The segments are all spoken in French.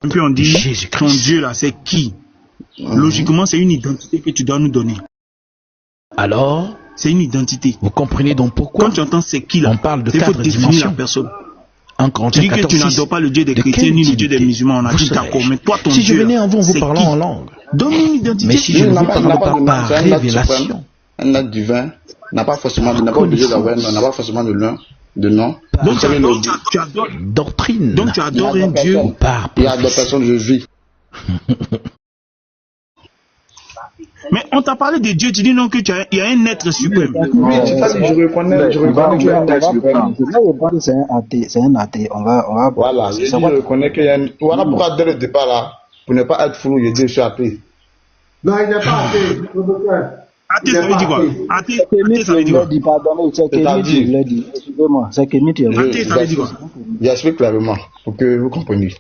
Et puis on dit, ton Jésus-Christ. Dieu là, c'est qui? Logiquement, c'est une identité que tu dois nous donner. Alors, C'est une identité. vous comprenez donc pourquoi Quand tu entends c'est qui là, on parle de il faut 4 définir la dimensions. personne. En Tu Corinthiens dis que 14, tu n'adores pas le Dieu des de chrétiens quelle ni le Dieu des divinité musulmans. On a vous dit serais? d'accord, mais toi ton Si je Dieu venais là, en vous c'est parlant qui? en langue, Donne-nous une identité. mais si je ne vous parle pas par c'est un acte révélation, suprême, un acte divin, n'a pas forcément, par n'a pas obligé d'avoir, connaissance, n'a pas forcément de nom, de nom. Donc Vous savez, tu adores, doctrine, donc tu il y a adores des un Dieu. personnes, par il y a des prophétie. personnes, je vis. Mais on t'a parlé de Dieu, tu dis non que il y a un être suprême. Oui, tu t'as dit, je reconnais qu'il y a un acte suprême. C'est un athée, c'est un athée. On va. Voilà, j'ai dit, je reconnais qu'il y a un, voilà pourquoi dès le départ là, pour ne pas être flou, je dis, je suis athée. Non, il n'est pas athée, professeur. Athée, ça veut dire quoi? Athée, ça veut dire quoi? Pardonnez, c'est Kémit qui l'a dit. Excusez-moi, c'est Kémit qui l'a dit. Athée, ça veut dire quoi? J'explique clairement pour que vous compreniez.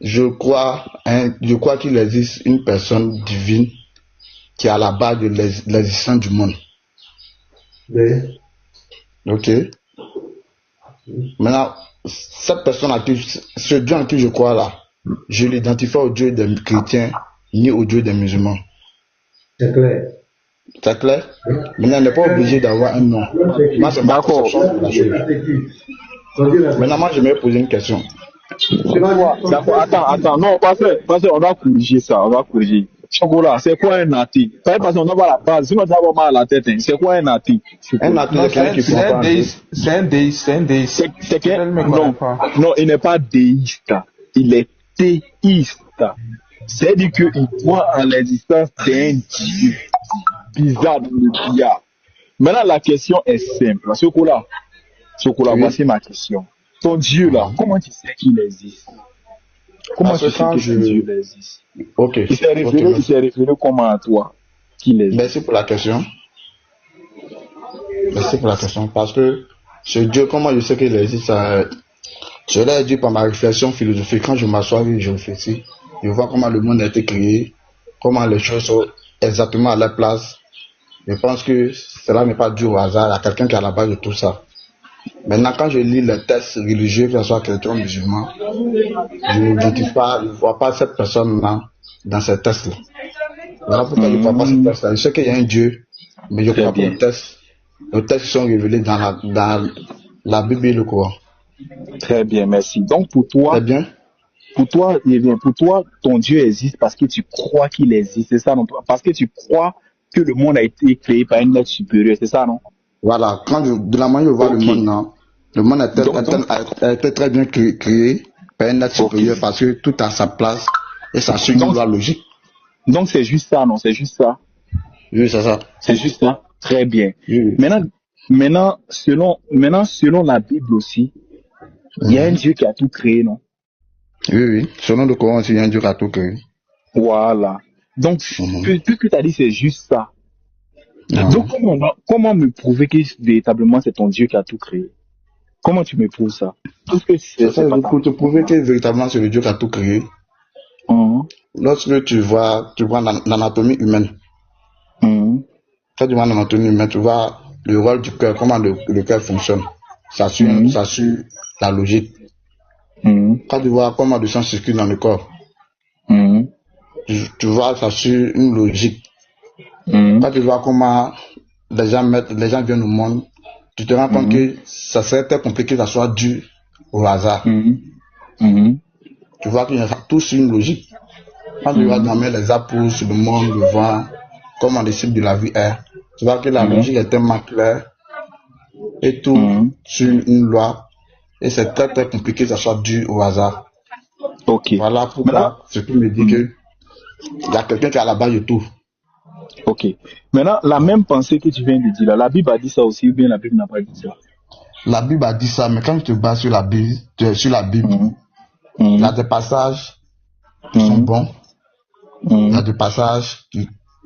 Je crois qu'il existe une personne divine qui est à la base de l'existence du monde. Oui. Ok. Maintenant, cette personne ce Dieu en qui je crois là, je l'identifie au Dieu des chrétiens ni au Dieu des musulmans. C'est clair. C'est clair? Maintenant, on n'est pas obligé d'avoir un nom. Moi, c'est ma conception de la chose. Maintenant, moi, je vais poser une question. D'accord, attends, non, parce que on va corriger ça, on va corriger. Chocolat, c'est quoi un athée? Parce qu'on n'a pas la base, sinon tu vas mal à la tête, hein. C'est quoi un athée? Un athée, c'est quelqu'un qui comprend un Dieu. C'est un déiste. Non, il n'est pas déiste, il est théiste. C'est-à-dire qu'il croit en l'existence d'un Dieu bizarre dans le billard. Maintenant, la question est simple. Chocolat, Oui. voici ma question. Ton Dieu là, comment tu sais qu'il existe? Comment tu sais que Dieu existe? Ok. Il s'est référé comment à toi qu'il existe? Merci pour la question. Merci pour la question. Parce que ce Dieu, comment je sais qu'il existe, je l'ai dit par ma réflexion philosophique. Quand je m'assois et je réfléchis, je vois comment le monde a été créé, comment les choses sont exactement à leur place. Je pense que cela n'est pas dû au hasard. Il y a quelqu'un qui est à la base de tout ça. Maintenant, quand je lis les textes religieux, que ce soit chrétien ou musulman, je ne vois pas cette personne-là dans ces textes-là. Voilà pourquoi je ne vois pas ces textes-là. Je sais qu'il y a un Dieu, mais je ne crois pas aux textes. Les textes sont révélés dans la Bible et le Coran. Très bien, merci. Donc pour toi, Très bien. pour toi, ton Dieu existe parce que tu crois qu'il existe, c'est ça, non? Parce que tu crois que le monde a été créé par un être supérieur, c'est ça, non? Voilà, de la manière où je vois le monde, non, le monde a été très bien créé par un être supérieur parce que tout a sa place et ça suit une loi logique. Donc c'est juste ça, non? C'est juste ça. Oui, c'est ça. C'est juste ça. Très bien. Oui. Maintenant, selon la Bible aussi, il y a un Dieu qui a tout créé, non? Oui. Selon le Coran aussi, il y a un Dieu qui a tout créé. Voilà. Donc, puisque tu as dit c'est juste ça. Donc, comment me prouver que véritablement c'est ton Dieu qui a tout créé? Comment tu me prouves ça? Parce que pour te prouver que véritablement c'est le Dieu qui a tout créé. Lorsque tu vois l'anatomie humaine, quand tu vois l'anatomie humaine, tu vois le rôle du cœur, comment le cœur fonctionne. Ça suit la logique. Quand tu vois comment le sang circule dans le corps, tu vois, ça suit une logique. Quand tu vois comment les gens viennent au monde, tu te rends compte que ça serait très compliqué que ça soit dû au hasard. Tu vois qu'il y a tout sur une logique. Quand tu vois dormir les arbres sur le monde, le vent, comment le cycle de la vie est, tu vois que la logique est tellement claire et tout sur une loi. Et c'est très très compliqué que ça soit dû au hasard. Ok. Voilà pourquoi ce qui me dit que il y a quelqu'un qui est à la base de tout. Ok. Maintenant, la même pensée que tu viens de dire là, la Bible a dit ça aussi ou bien la Bible n'a pas dit ça? La Bible a dit ça, mais quand tu te bases sur la Bible, il y a des passages qui sont bons, il y a des passages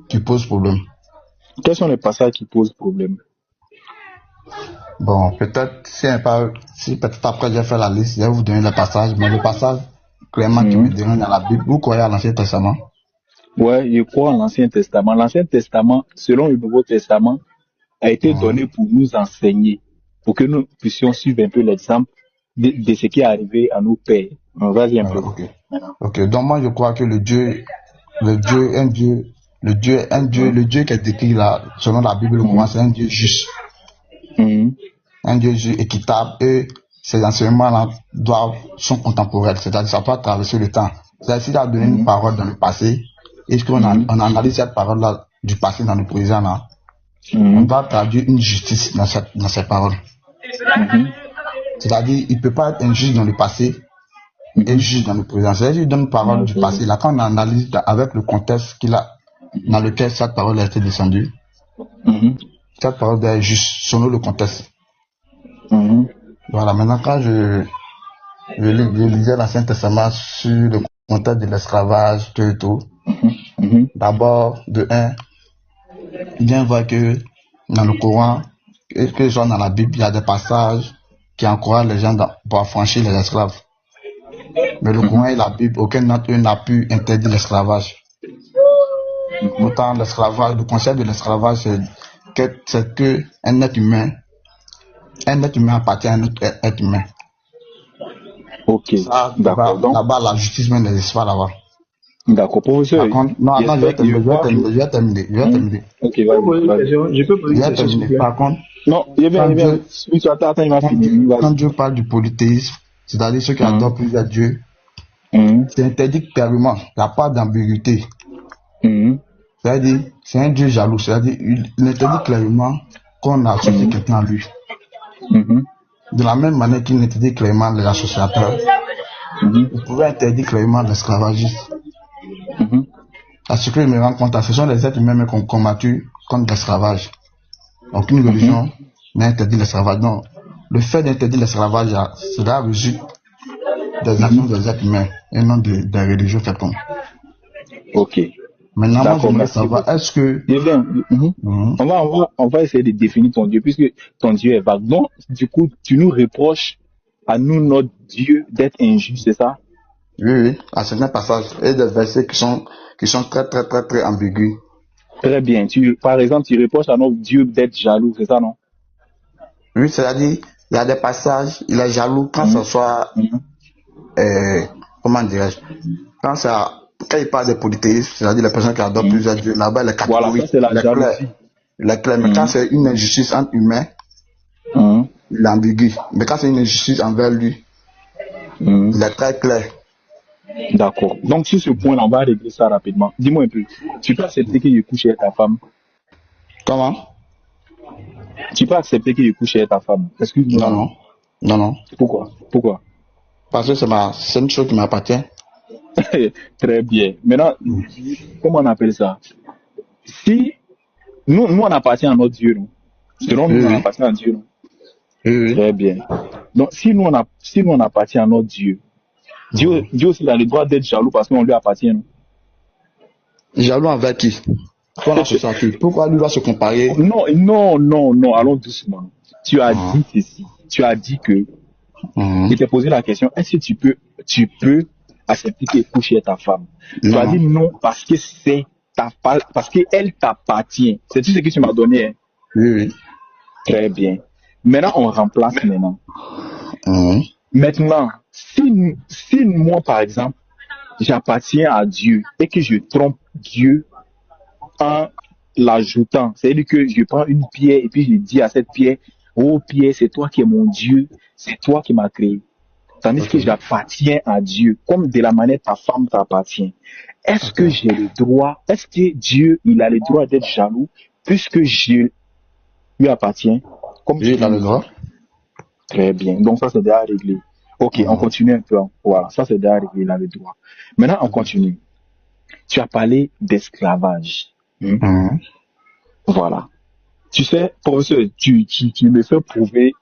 qui posent problème. Quels sont les passages qui posent problème? Bon, peut-être si peut-être après j'ai fait la liste, je vais vous donner les passages, mais le passage clairement qui me dérange dans la Bible, vous croyez à l'Ancien Testament? Ouais, je crois en l'Ancien Testament. L'Ancien Testament, selon le Nouveau Testament, a été donné pour nous enseigner. pour que nous puissions suivre un peu l'exemple de ce qui est arrivé à nos pères. Vas-y un peu. Ok. Ok. Donc moi je crois que le Dieu qui est décrit là, selon la Bible, le Coran, c'est un Dieu juste. Un Dieu juste, équitable, et ces enseignements-là sont contemporains, c'est-à-dire ça peut traverser le temps. C'est-à-dire s'il a donné une parole dans le passé, et qu'on on analyse cette parole-là du passé dans le présent là, on doit traduire une justice dans cette parole. C'est-à-dire il ne peut pas être injuste dans le passé et juste dans le présent. C'est-à-dire qu'il donne une parole du passé. Là, quand on analyse avec le contexte dans lequel cette parole a été descendue, cette parole est juste selon le contexte. Voilà, maintenant quand je lisais l'Ancien Testament sur le contexte de l'esclavage, tout. D'abord, de un, bien voir que dans le Coran, que ce soit dans la Bible, il y a des passages qui encouragent les gens pour affranchir les esclaves. Mais le Coran et la Bible, aucun d'entre eux n'a pu interdire l'esclavage. Pourtant, l'esclavage, le concept de l'esclavage, c'est que un être humain appartient à un autre être humain. Ok, ça, d'accord. Donc, là-bas, la justice même n'existe pas là-bas. D'accord, professeur. Par contre, non, attends, je vais terminer. Ok, vas-y. Je peux poser une question, s'il vous plaît. Par contre, non, il m'a fini. Quand Dieu parle du polythéisme, c'est-à-dire ceux qui adorent plusieurs dieux, c'est interdit clairement. Il n'y a pas d'ambiguïté. C'est-à-dire, c'est un Dieu jaloux. C'est-à-dire, il interdit clairement qu'on associe quelqu'un à lui. De la même manière qu'il interdit clairement les associateurs, il pouvait interdire clairement l'esclavagisme. À ce que je me rends compte, ce sont les êtres humains qui ont combattu contre l'esclavage. Aucune religion n'a interdit l'esclavage. Donc, le fait d'interdire l'esclavage, cela résulte des actions des êtres humains et non des religions quelconques. Ok. Maintenant, moi, je voudrais savoir, est-ce que... On va essayer de définir ton Dieu, puisque ton Dieu est vague. Donc, du coup, tu nous reproches à nous, notre Dieu, d'être injuste, c'est ça? Oui, à certains passages. Et des versets qui sont très, très, très, très ambigus. Très bien. Par exemple, tu reproches à notre Dieu d'être jaloux, c'est ça, non? Oui, c'est-à-dire, il y a des passages, il est jaloux quand ça soit... comment dirais-je? Quand il parle de polythéisme, c'est-à-dire les personnes qui adorent plusieurs dieux, là-bas, les catégories, voilà, ça, c'est la jalousie. Mais quand c'est une injustice entre humains, il est ambigu. Mais quand c'est une injustice envers lui, il est très clair. D'accord. Donc, sur ce point-là, on va régler ça rapidement. Dis-moi un peu. Tu peux accepter qu'il couche avec ta femme? Comment? Tu peux accepter qu'il couche avec ta femme? Excuse-moi. Non. Pourquoi? Parce que c'est une chose qui m'appartient. Très bien. Maintenant, comment on appelle ça? Si nous on appartient à notre Dieu, non? Selon nous, on appartient à Dieu, non? Très bien. Donc, si nous on appartient à notre Dieu, Dieu aussi a le droit d'être jaloux parce qu'on lui appartient, non? Jaloux envers qui? Pourquoi lui doit se comparer? Non, allons doucement. Tu as dit ceci. Tu as dit que je t'ai posé la question, est-ce que tu peux accepter qu'elle couche avec ta femme? Tu as dit non parce que parce qu'elle t'appartient. C'est tout ce que tu m'as donné, hein? Oui. Très bien. Maintenant, on remplace maintenant. Maintenant, si moi, par exemple, j'appartiens à Dieu et que je trompe Dieu en l'ajoutant, c'est-à-dire que je prends une pierre et puis je dis à cette pierre, oh pierre, c'est toi qui es mon Dieu, c'est toi qui m'as créé. Tandis que j'appartiens à Dieu, comme de la manière ta femme t'appartient. Est-ce que j'ai le droit, est-ce que Dieu, il a le droit d'être jaloux puisque je lui appartiens? Oui, il a le droit. Très bien. Donc ça, c'est déjà réglé. Ok, on continue un peu. Voilà, ça, c'est déjà réglé, il a le droit. Maintenant, on continue. Tu as parlé d'esclavage. Voilà. Tu sais, professeur, tu me fais prouver.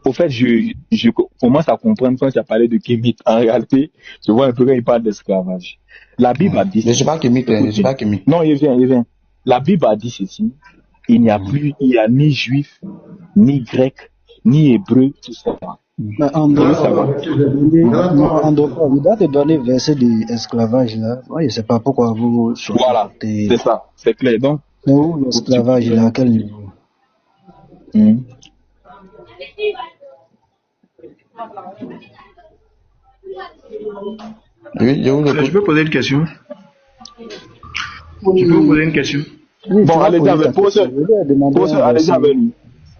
Au fait, je commence à comprendre quand tu as parlé de Kémite. En réalité, je vois un peu quand il parle d'esclavage. La Bible a dit... Je ne sais pas Kémite. Non, il vient. La Bible a dit ceci. Il n'y a ni juif, ni grec, ni hébreu, tout ça. Mais on doit te donner verset d'esclavage là. Moi, je ne sais pas pourquoi vous... Voilà, c'est ça, c'est clair. Donc, mais où l'esclavage, il est à quel niveau? Oui, je vous Je écoute. peux poser une question? Oui, Je peux vous poser une question? oui, tu Bon, vas allez-y poser ta avec, question. Je vais demander allez-y un verset. avec lui.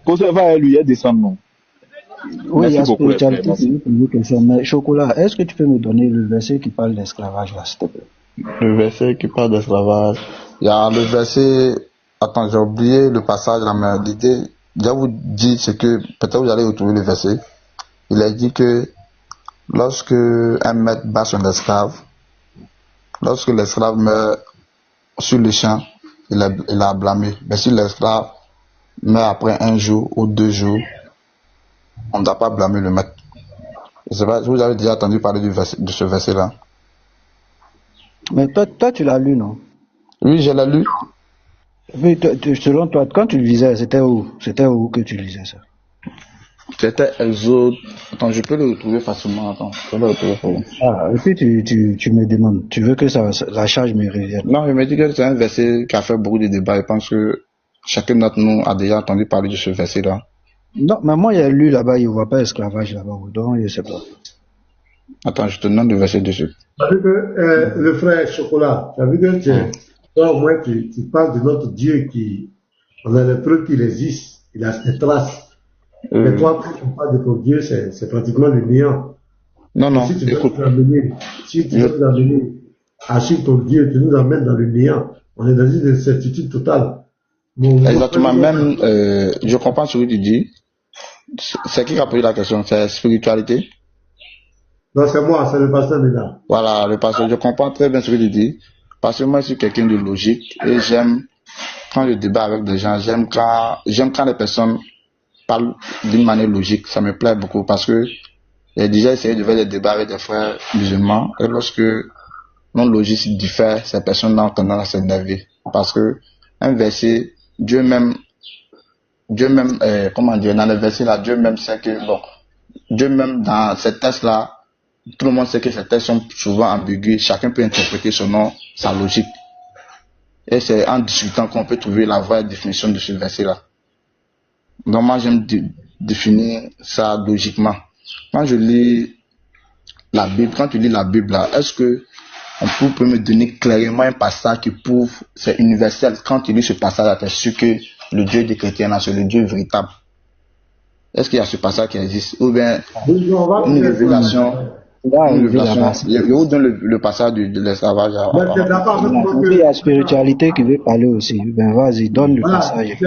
Posez, va avec lui et descend, non. Oui, il y Merci a beaucoup, les frères, spiritualité, merci. c'est une petite question. Mais Chocolat, est-ce que tu peux me donner le verset qui parle d'esclavage, là, s'il te plaît? Le verset qui parle d'esclavage. Il y a le verset. Attends, j'ai oublié le passage là, mais l'idée. Je vous dis ce que. Peut-être vous allez retrouver le verset. Il a dit que lorsque un maître bat son esclave, lorsque l'esclave meurt sur le champ, il a blâmé. Mais si l'esclave meurt après un jour ou 2 jours, on ne doit pas blâmer le maître. Je sais pas, vous avez déjà entendu parler de ce verset-là. Mais toi, tu l'as lu, non? Oui, je l'ai lu. Oui, selon toi, quand tu le lisais, c'était où? C'était où que tu lisais ça? C'était Exode. Attends, je peux le retrouver facilement. Attends, je peux le retrouver facilement. Ah, et puis tu me demandes, tu veux que la charge me revienne. Non, je me dis que c'est un verset qui a fait beaucoup de débats. Je pense que chacun d'entre nous a déjà entendu parler de ce verset-là. Non, mais moi, il y a lu là-bas, il ne voit pas esclavage là-bas, donc je sais pas. Attends, je te demande le verset dessus. Ça veut que le frère Chocolat, ça veut que toi au moins tu parles de notre Dieu qui, on a les preuves qu'il existe, il a des traces. Mais toi, quand on parle de ton Dieu, c'est pratiquement le néant. Non, non, Si tu veux écoute. nous amener, si tu veux nous amener à suivre ton Dieu, tu nous amènes dans le néant. On est dans une incertitude totale. Exactement, même, je comprends ce que tu dis. C'est qui a posé la question? C'est spiritualité? Non, c'est moi, c'est le pasteur Mina. Voilà, le pasteur, je comprends très bien ce que tu dis. Parce que moi, je suis quelqu'un de logique et j'aime, quand je débat avec des gens, j'aime quand les personnes parlent d'une manière logique. Ça me plaît beaucoup parce que j'ai déjà essayé de faire des débats avec des frères musulmans et lorsque nos logiques diffèrent, ces personnes ont tendance à s'énerver. Parce que un verset, Dieu même, comment dire, dans le verset là, Dieu même sait que, bon, Dieu même dans ces textes là, tout le monde sait que ces textes sont souvent ambigus, chacun peut interpréter selon sa logique. Et c'est en discutant qu'on peut trouver la vraie définition de ce verset-là. Donc moi j'aime définir ça logiquement. Quand je lis la Bible, quand tu lis la Bible là, est-ce que on peut me donner clairement un passage qui prouve, c'est universel, quand tu lis ce passage-là, tu es sûr que le Dieu des chrétiens là, c'est le Dieu véritable. Est-ce qu'il y a ce passage qui existe? Ou bien une révélation? Je vous donne le passage de l'esclavage. Il y a la spiritualité qui veut parler aussi. Ben vas-y, donne le passage.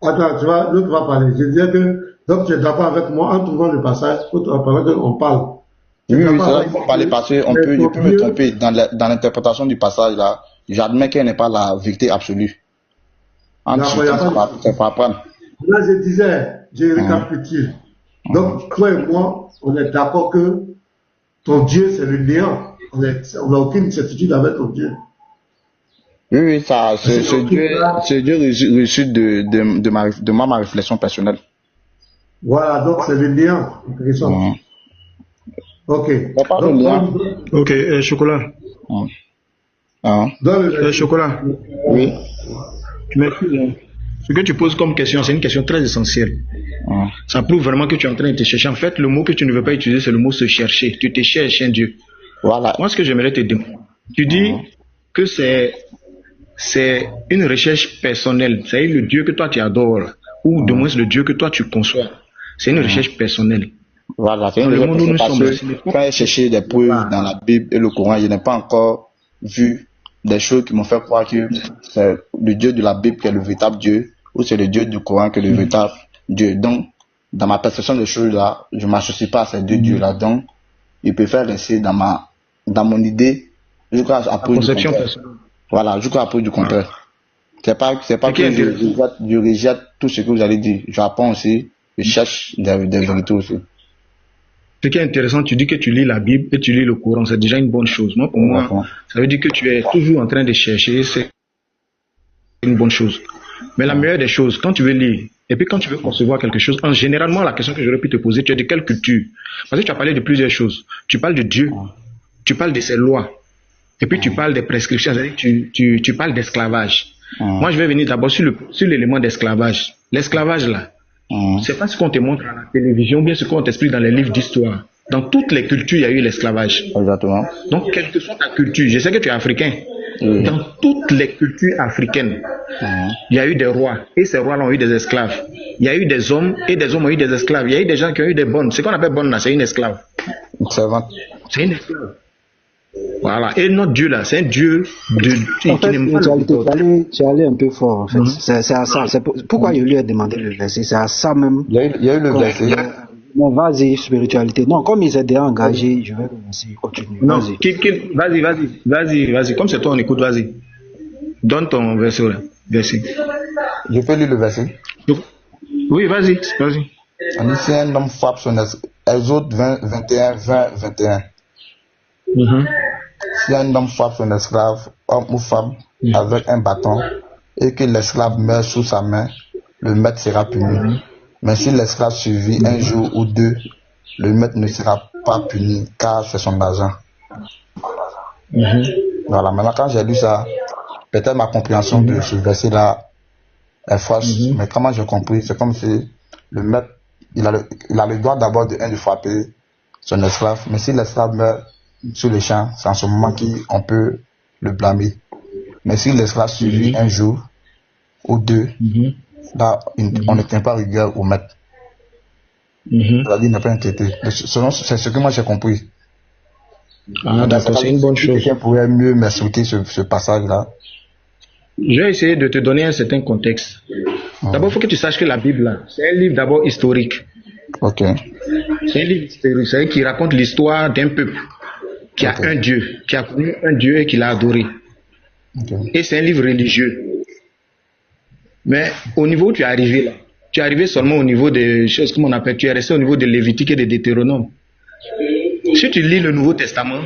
Attends, tu vois, l'autre va parler. Je disais que, donc tu es d'accord avec moi en trouvant le passage, pendant qu'on parle. Oui, c'est vrai qu'il faut parler parce que je peux me tromper dans l'interprétation du passage là. J'admets qu'elle n'est pas la vérité absolue. En discutant, c'est pas apprendre. Là, je disais, je récapitule. Donc, toi et moi, on est d'accord que ton Dieu, c'est le néant. On n'a aucune certitude avec ton Dieu. Oui, ça, c'est Dieu reçu de ma réflexion personnelle. Voilà, donc c'est le néant. Ok. Ok, Chocolat. Chocolat. Oui. Tu m'excuses. Hein. Ce que tu poses comme question, c'est une question très essentielle. Ça prouve vraiment que tu es en train de te chercher. En fait, le mot que tu ne veux pas utiliser, c'est le mot se chercher. Tu te cherches un Dieu. Voilà. Moi, ce que j'aimerais te demander, tu dis que c'est une recherche personnelle. C'est le Dieu que toi tu adores, ou du moins le Dieu que toi tu conçois. C'est une recherche personnelle. Voilà, c'est une recherche parce que quand j'ai cherché des preuves dans la Bible et le Coran, je n'ai pas encore vu des choses qui m'ont fait croire que c'est le Dieu de la Bible qui est le véritable Dieu, ou c'est le Dieu du Coran qui est le véritable Dieu. Donc, dans ma perception des choses là, je ne m'associe pas à ces deux dieux là. Donc, je préfère rester dans mon idée, jusqu'à après du contraire. Voilà, jusqu'à après du contraire. C'est pas que je rejette tout ce que vous allez dire. J'apprends aussi, je cherche des vérités aussi. Ce qui est intéressant, tu dis que tu lis la Bible et tu lis le Coran, c'est déjà une bonne chose. Moi, pour moi, ça veut dire que tu es toujours en train de chercher, c'est une bonne chose. Mais la meilleure des choses, quand tu veux lire, et puis quand tu veux concevoir quelque chose, généralement, la question que j'aurais pu te poser, tu es de quelle culture? Parce que tu as parlé de plusieurs choses. Tu parles de Dieu, tu parles de ses lois, et puis tu parles des prescriptions, c'est-à-dire que tu parles d'esclavage. Moi, je vais venir d'abord sur l'élément d'esclavage. L'esclavage, là, C'est pas ce qu'on te montre à la télévision, bien ce qu'on t'explique dans les livres d'histoire. Dans toutes les cultures, il y a eu l'esclavage. Exactement. Donc, quelle que soit ta culture, je sais que tu es africain. Dans toutes les cultures africaines, il y a eu des rois. Et ces rois-là ont eu des esclaves. Il y a eu des hommes et des hommes ont eu des esclaves. Il y a eu des gens qui ont eu des bonnes. Ce qu'on appelle bonne là, c'est une esclave. C'est une esclave. Voilà. Et notre Dieu là, c'est un Dieu en fait, tu es allé un peu fort. En fait. C'est à ça. Pourquoi je lui ai demandé le verset? C'est à ça même. Il y a eu le verset. Non, vas-y, spiritualité. Non, comme il s'est déjà engagé, je vais le laisser continuer. Non, vas-y. Comme c'est toi, on écoute, vas-y. Donne ton verset là. Verset. Je peux lire le verset? Oui, vas-y. On dit si un homme frappe son Exode 21. Si un homme frappe son esclave, homme ou femme, avec un bâton, et que l'esclave meurt sous sa main, le maître sera puni. Mais si l'esclave survit un jour ou deux, le maître ne sera pas puni, car c'est son argent. Voilà, maintenant quand j'ai lu ça, peut-être ma compréhension de ce verset-là est fausse, mais comment j'ai compris, c'est comme si le maître, il a le droit d'abord de frapper son esclave, mais si l'esclave meurt sur le champ, c'est en ce moment qu'on peut le blâmer. Mais si l'esclave survit un jour ou deux, là, on ne tient pas rigueur au maître. C'est-à-dire, il n'est pas inquiété. C'est ce que moi j'ai compris. Ah, d'accord, c'est une bonne chose. Quelqu'un pourrait mieux m'expliquer ce passage-là. Je vais essayer de te donner un certain contexte. D'abord, il faut que tu saches que la Bible, là, c'est un livre d'abord historique. Ok. C'est un livre historique, c'est-à-dire qui raconte l'histoire d'un peuple qui a un Dieu, qui a connu un Dieu et qui l'a adoré. Et c'est un livre religieux. Mais au niveau où tu es arrivé là, tu es arrivé seulement au niveau des choses, comme on appelle, tu es resté au niveau de Lévitique et de Deutéronome. Si tu lis le Nouveau Testament,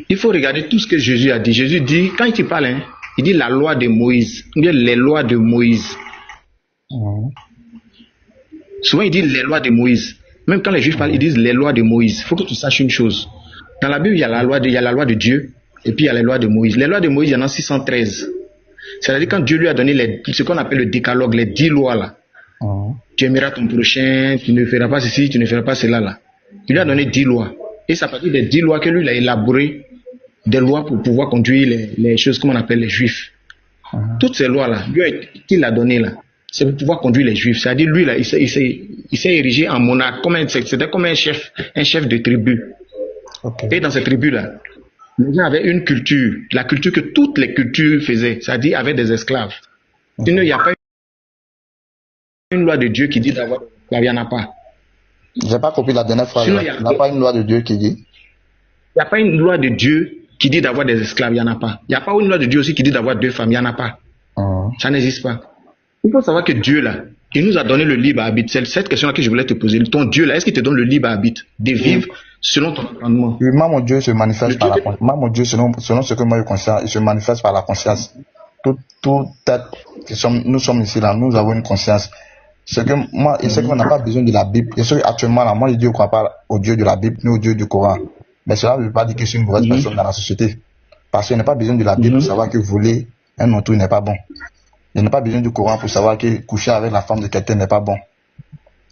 il faut regarder tout ce que Jésus a dit. Jésus dit, quand il te parle, il dit la loi de Moïse, ou bien les lois de Moïse. Souvent il dit les lois de Moïse. Même quand les Juifs parlent, ils disent les lois de Moïse. Il faut que tu saches une chose. Dans la Bible, il y a la loi de Dieu, et puis il y a les lois de Moïse. Les lois de Moïse, il y en a 613. C'est-à-dire quand Dieu lui a donné ce qu'on appelle le décalogue, les 10 lois là. Tu aimeras ton prochain, tu ne feras pas ceci, tu ne feras pas cela là. Il lui a donné 10 lois. Et c'est à partir des 10 lois que lui il a élaboré des lois pour pouvoir conduire les choses comme on appelle les Juifs. Toutes ces lois là, qu'il a donné là, c'est pour pouvoir conduire les Juifs. C'est-à-dire lui là, il s'est érigé en monarque, c'était comme un chef de tribu. Et dans cette tribu là, les gens avaient une culture, la culture que toutes les cultures faisaient, c'est-à-dire avec des esclaves. Sinon, il n'y a pas une loi de Dieu qui dit d'avoir des esclaves, il n'y en a pas. J'ai pas compris la dernière phrase. Il n'y a pas une loi de Dieu qui dit. Il n'y a pas une loi de Dieu qui dit d'avoir des esclaves, il n'y en a pas. Il n'y a pas une loi de Dieu aussi qui dit d'avoir 2 femmes, il n'y en a pas. Ça n'existe pas. Il faut savoir que Dieu là, il nous a donné le libre arbitre. C'est cette question-là que je voulais te poser. Ton Dieu là, est-ce qu'il te donne le libre arbitre de vivre selon ton entendement? Oui, moi, mon Dieu se manifeste par la conscience. Moi, mon Dieu, selon ce que moi je conscience, il se manifeste par la conscience. Tout être, nous sommes ici là, nous avons une conscience. C'est que moi, il sait qu'on n'a pas besoin de la Bible. Et actuellement là, moi je dis qu'on ne croit pas au Dieu de la Bible, ni au Dieu du Coran. Mais cela ne veut pas dire que je suis une mauvaise personne dans la société. Parce qu'il n'y a pas besoin de la Bible pour savoir que voler un auto n'est pas bon. Il n'y a pas besoin du Coran pour savoir que coucher avec la femme de quelqu'un n'est pas bon.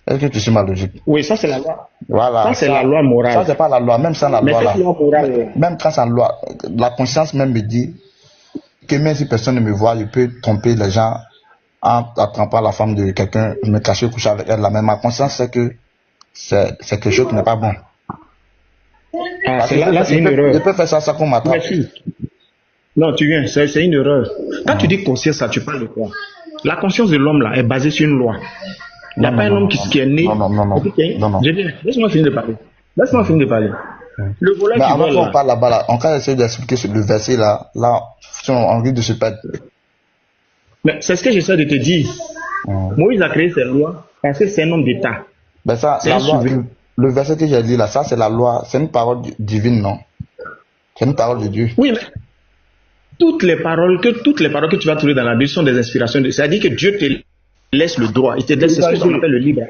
Est-ce que tu suis ma logique? Oui, ça c'est la loi. Voilà. Ça c'est la loi morale. Ça c'est pas la loi, même sans la loi là. Loi morale, même quand c'est la loi, la conscience même me dit que même si personne ne me voit, je peux tromper les gens en attrapant la femme de quelqu'un, me cacher, coucher avec elle là. Mais ma conscience c'est que c'est quelque chose qui n'est pas bon. Là c'est une erreur. Je peux faire ça qu'on m'attrape. Non, tu viens, c'est une erreur. Quand tu dis conscience, ça, tu parles de quoi? La conscience de l'homme là est basée sur une loi. Il n'y a pas un homme qui est né. Non. Laisse-moi finir de parler. Le volet mais qui avant vole qu'on parle là-bas, là, on va essayer d'expliquer le verset là, on risque de se perdre. Mais c'est ce que j'essaie de te dire. Moïse a créé ces lois parce que c'est un homme d'État. Ben ça, la loi, le verset que j'ai dit là, ça c'est la loi, c'est une parole divine, non? C'est une parole de Dieu. Oui, mais toutes les paroles que tu vas trouver dans la Bible sont des inspirations. C'est-à-dire que Dieu te laisse le droit. Il te laisse ce qu'on appelle le libre.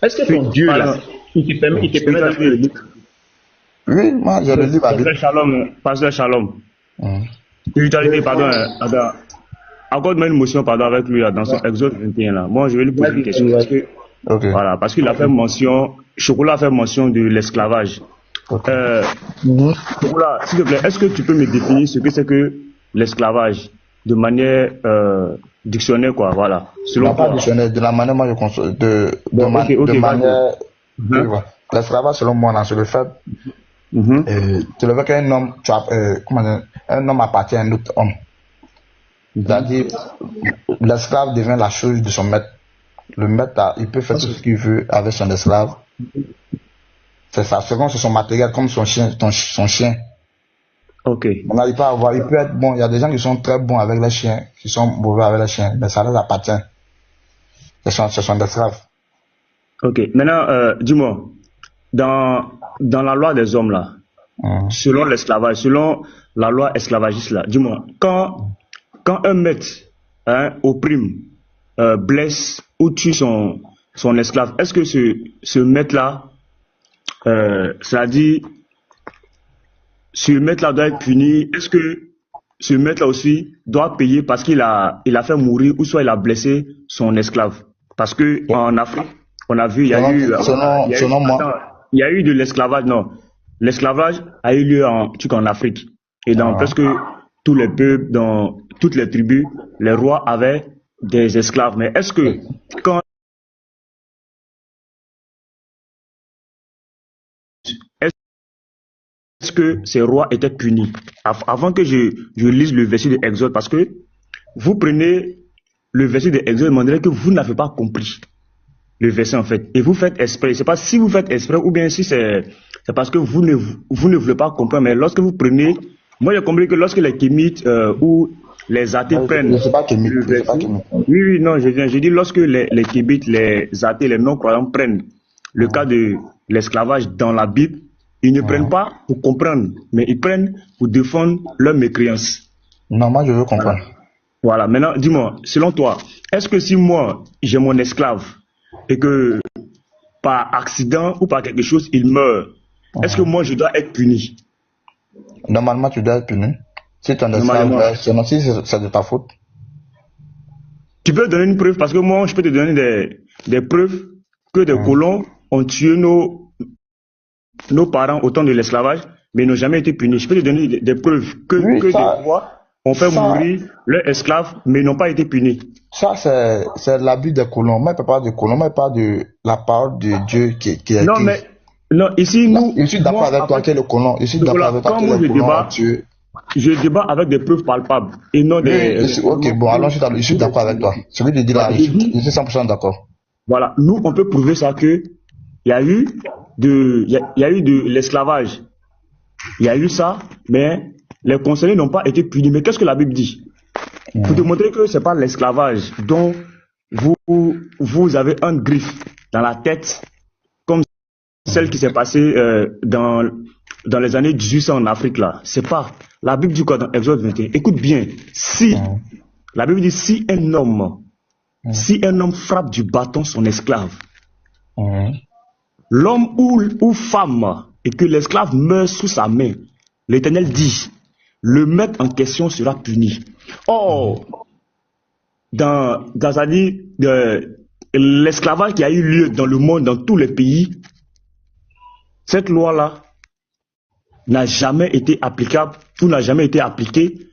Est-ce que ton Dieu là, il te permet d'avoir le libre? Oui, moi j'ai le libre. Pasteur Shalom. Spiritualité, pardon. accorde-moi une motion, pardon, avec lui, là, dans son Exode 21, là. Moi, je vais lui poser une question. Voilà, parce qu'il a fait mention, Chocolat a fait mention de l'esclavage. Chocolat, s'il te plaît, est-ce que tu peux me définir ce que c'est que l'esclavage de manière dictionnaire, quoi, voilà. Selon pas dictionnaire, de la manière moi je conçois, de manière, l'esclavage selon moi, là, c'est le fait, tu le veux qu'un homme, un homme appartient à un autre homme. C'est-à-dire, l'esclave devient la chose de son maître. Le maître, il peut faire tout ce qu'il veut avec son esclave. C'est ça, selon son matériel, comme son chien, son chien. Ok. On n'arrive pas à voir, il peut être bon. Il y a des gens qui sont très bons avec les chiens, qui sont mauvais avec les chiens, mais ça leur appartient. Ce sont des esclaves. Ok. Maintenant, dis-moi, dans la loi des hommes, là, selon l'esclavage, selon la loi esclavagiste, là, dis-moi, quand un maître opprime, blesse ou tue son esclave, est-ce que ce maître-là, c'est-à-dire, ce maître-là doit être puni? Est-ce que ce maître-là aussi doit payer parce qu'il a fait mourir ou soit il a blessé son esclave? Parce que en Afrique, on a vu, il y a eu de l'esclavage, non. L'esclavage a eu lieu en Afrique. Et dans presque tous les peuples, dans toutes les tribus, les rois avaient des esclaves. Mais est-ce que quand est-ce que ces rois étaient punis? Avant que je lise le verset de Exode, parce que vous prenez le verset de Exode, on dirait que vous n'avez pas compris le verset en fait. Et vous faites exprès. Je ne sais pas si vous faites exprès ou bien si c'est parce que vous ne voulez pas comprendre. Mais lorsque vous prenez, moi j'ai compris que lorsque les Kémites ou les athées prennent le verset. Oui, non, je dis lorsque les Kémites, les athées, les non-croyants prennent le cas de l'esclavage dans la Bible, ils ne prennent pas pour comprendre, mais ils prennent pour défendre leur mécréance. Non, moi je veux comprendre. Voilà, maintenant dis-moi, selon toi, est-ce que si moi j'ai mon esclave et que par accident ou par quelque chose il meurt, est-ce que moi je dois être puni? Normalement tu dois être puni. Si ton esclave meurt, si c'est de ta faute. Tu peux donner une preuve, parce que moi je peux te donner des preuves que des colons ont tué nos parents au temps de l'esclavage, mais ils n'ont jamais été punis. Je peux te donner des preuves que des rois ont fait mourir leurs esclaves, mais ils n'ont pas été punis. Ça, c'est l'abus des colons. Moi, je ne parle pas de colons, moi, je parle de la parole de Dieu qui est non, mais non, ici, nous. Je suis d'accord avec toi qui est le colon. Je suis d'accord avec toi qui est le colon. Je débat avec des preuves palpables et non des. Ok, bon, alors je suis d'accord avec toi. Celui de dire là, je suis 100% d'accord. Voilà, nous, on peut prouver ça que il y a eu de l'esclavage. Il y a eu ça, mais les concernés n'ont pas été punis. Mais qu'est-ce que la Bible dit? Pour te montrer que ce n'est pas l'esclavage dont vous avez un griffe dans la tête, comme celle qui s'est passée dans les années 1800 en Afrique, là. C'est pas. La Bible dit quoi dans Exode 21? Écoute bien. La Bible dit si un homme frappe du bâton son esclave, l'homme ou femme, et que l'esclave meurt sous sa main, l'Éternel dit, le maître en question sera puni. Or, dans l'esclavage qui a eu lieu dans le monde, dans tous les pays, cette loi-là n'a jamais été applicable, tout n'a jamais été appliqué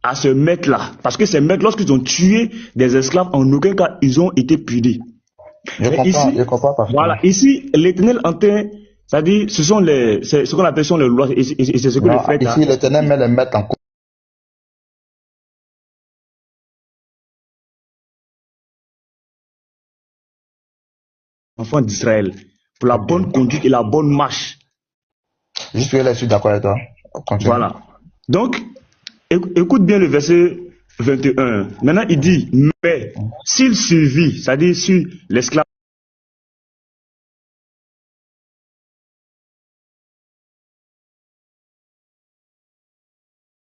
à ce maître-là. Parce que ces maîtres, lorsqu'ils ont tué des esclaves, en aucun cas, ils ont été punis. Je comprends pas. Voilà, ici, l'Éternel entend, c'est-à-dire, ce qu'on appelle les lois, et c'est ce que le fait. Ici, l'Éternel met les maîtres en cause. Enfants d'Israël, pour la bonne conduite et la bonne marche. Juste là, je suis d'accord avec toi. Continue. Voilà. Donc, écoute bien le verset 21. Maintenant, il dit, mais s'il survit, c'est-à-dire si l'esclave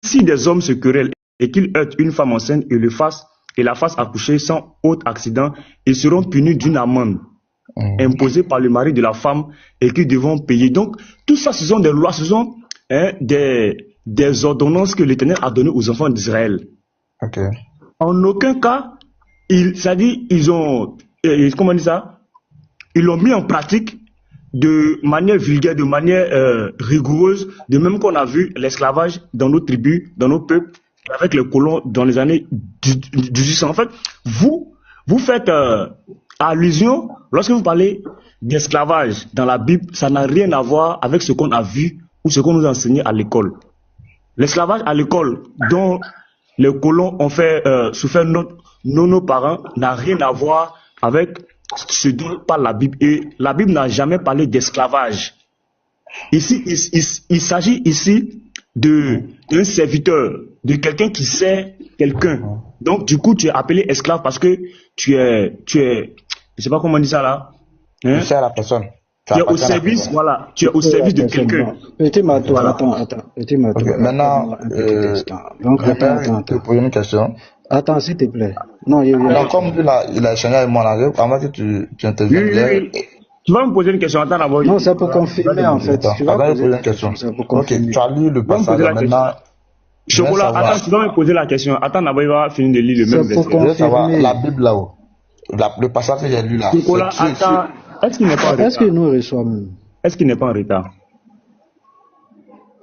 si des hommes se querellent et qu'ils heurtent une femme enceinte et la fassent accoucher sans autre accident, ils seront punis d'une amende imposée par le mari de la femme et qu'ils devront payer. Donc, tout ça, ce sont des lois, ce sont des ordonnances que l'Éternel a données aux enfants d'Israël. Ok. en aucun cas, ils ont, comment on dit ça? Ils l'ont mis en pratique de manière vulgaire, de manière rigoureuse, de même qu'on a vu l'esclavage dans nos tribus, dans nos peuples, avec les colons dans les années 1800. En fait, vous faites allusion, lorsque vous parlez d'esclavage dans la Bible, ça n'a rien à voir avec ce qu'on a vu ou ce qu'on nous a enseigné à l'école. L'esclavage à l'école dont les colons ont fait souffert nos parents n'a rien à voir avec ce dont parle la Bible. Et la Bible n'a jamais parlé d'esclavage. Ici, il s'agit ici d'un serviteur, de quelqu'un qui sert quelqu'un. Donc, du coup, tu es appelé esclave parce que tu es, je sais pas comment on dit ça là. Hein? Tu sers la personne. Tu es au service, voilà, tu es au service de quelqu'un. Petit Mato, attends. Petit Mato. Okay. Maintenant, donc, attends. Je pose une question. Attends, s'il te plaît. Non, comme il a échangé avec moi, avant que tu interviennes. Oui. Tu vas me poser une question. Attends d'abord. Non, c'est pour confirmer en fait. Tu vas me poser une question. Ok, tu as lu le passage maintenant. Chocolat, attends, tu vas me poser la question. Attends d'abord, il va finir de lire le même verset. Je veux savoir la Bible là-haut. Le passage que j'ai lu là. Chocolat, attends. Est-ce qu'il n'est pas en retard? Est-ce qu'il nous reçoit même? Est-ce qu'il n'est pas en retard?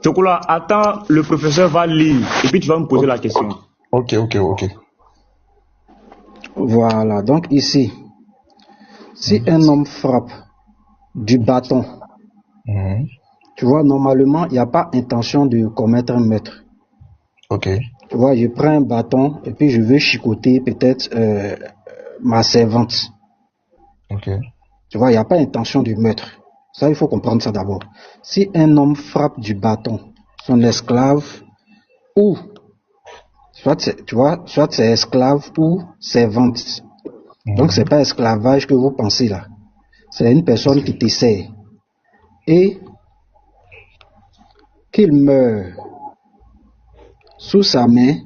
Chocolat, attends, le professeur va lire et puis tu vas me poser la question. Ok. Voilà, donc ici, si un homme frappe du bâton, tu vois, normalement, il n'y a pas intention de commettre un meurtre. Ok. Tu vois, je prends un bâton et puis je veux chicoter peut-être ma servante. Ok. Tu vois, il n'y a pas intention de meurtre. Ça, il faut comprendre ça d'abord. Si un homme frappe du bâton son esclave ou, soit c'est esclave ou servante. Donc, c'est pas esclavage que vous pensez là. C'est une personne qui t'essaie. Et qu'il meurt sous sa main,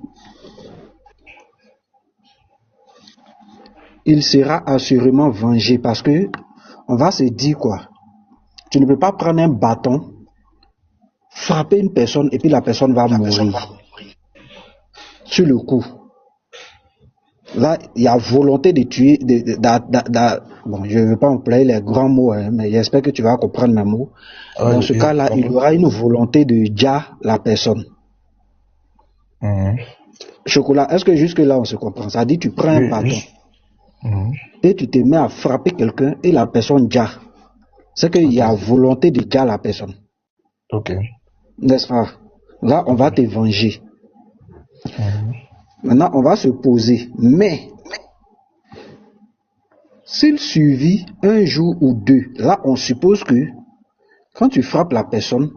il sera assurément vengé parce que on va se dire quoi? Tu ne peux pas prendre un bâton, frapper une personne et puis la personne va mourir sur le coup. Là, il y a volonté de tuer. Bon, je ne veux pas employer les grands mots, hein, mais j'espère que tu vas comprendre mes mots. Dans ce cas-là, il y aura une volonté de dire la personne. Chocolat, est-ce que jusque-là on se comprend? Ça dit, tu prends un bâton et tu te mets à frapper quelqu'un et la personne dia. C'est qu'il y a volonté de dire la personne. Ok. N'est-ce pas? Là, on va te venger. Maintenant, on va se poser. Mais, s'il suffit un jour ou deux, là, on suppose que quand tu frappes la personne,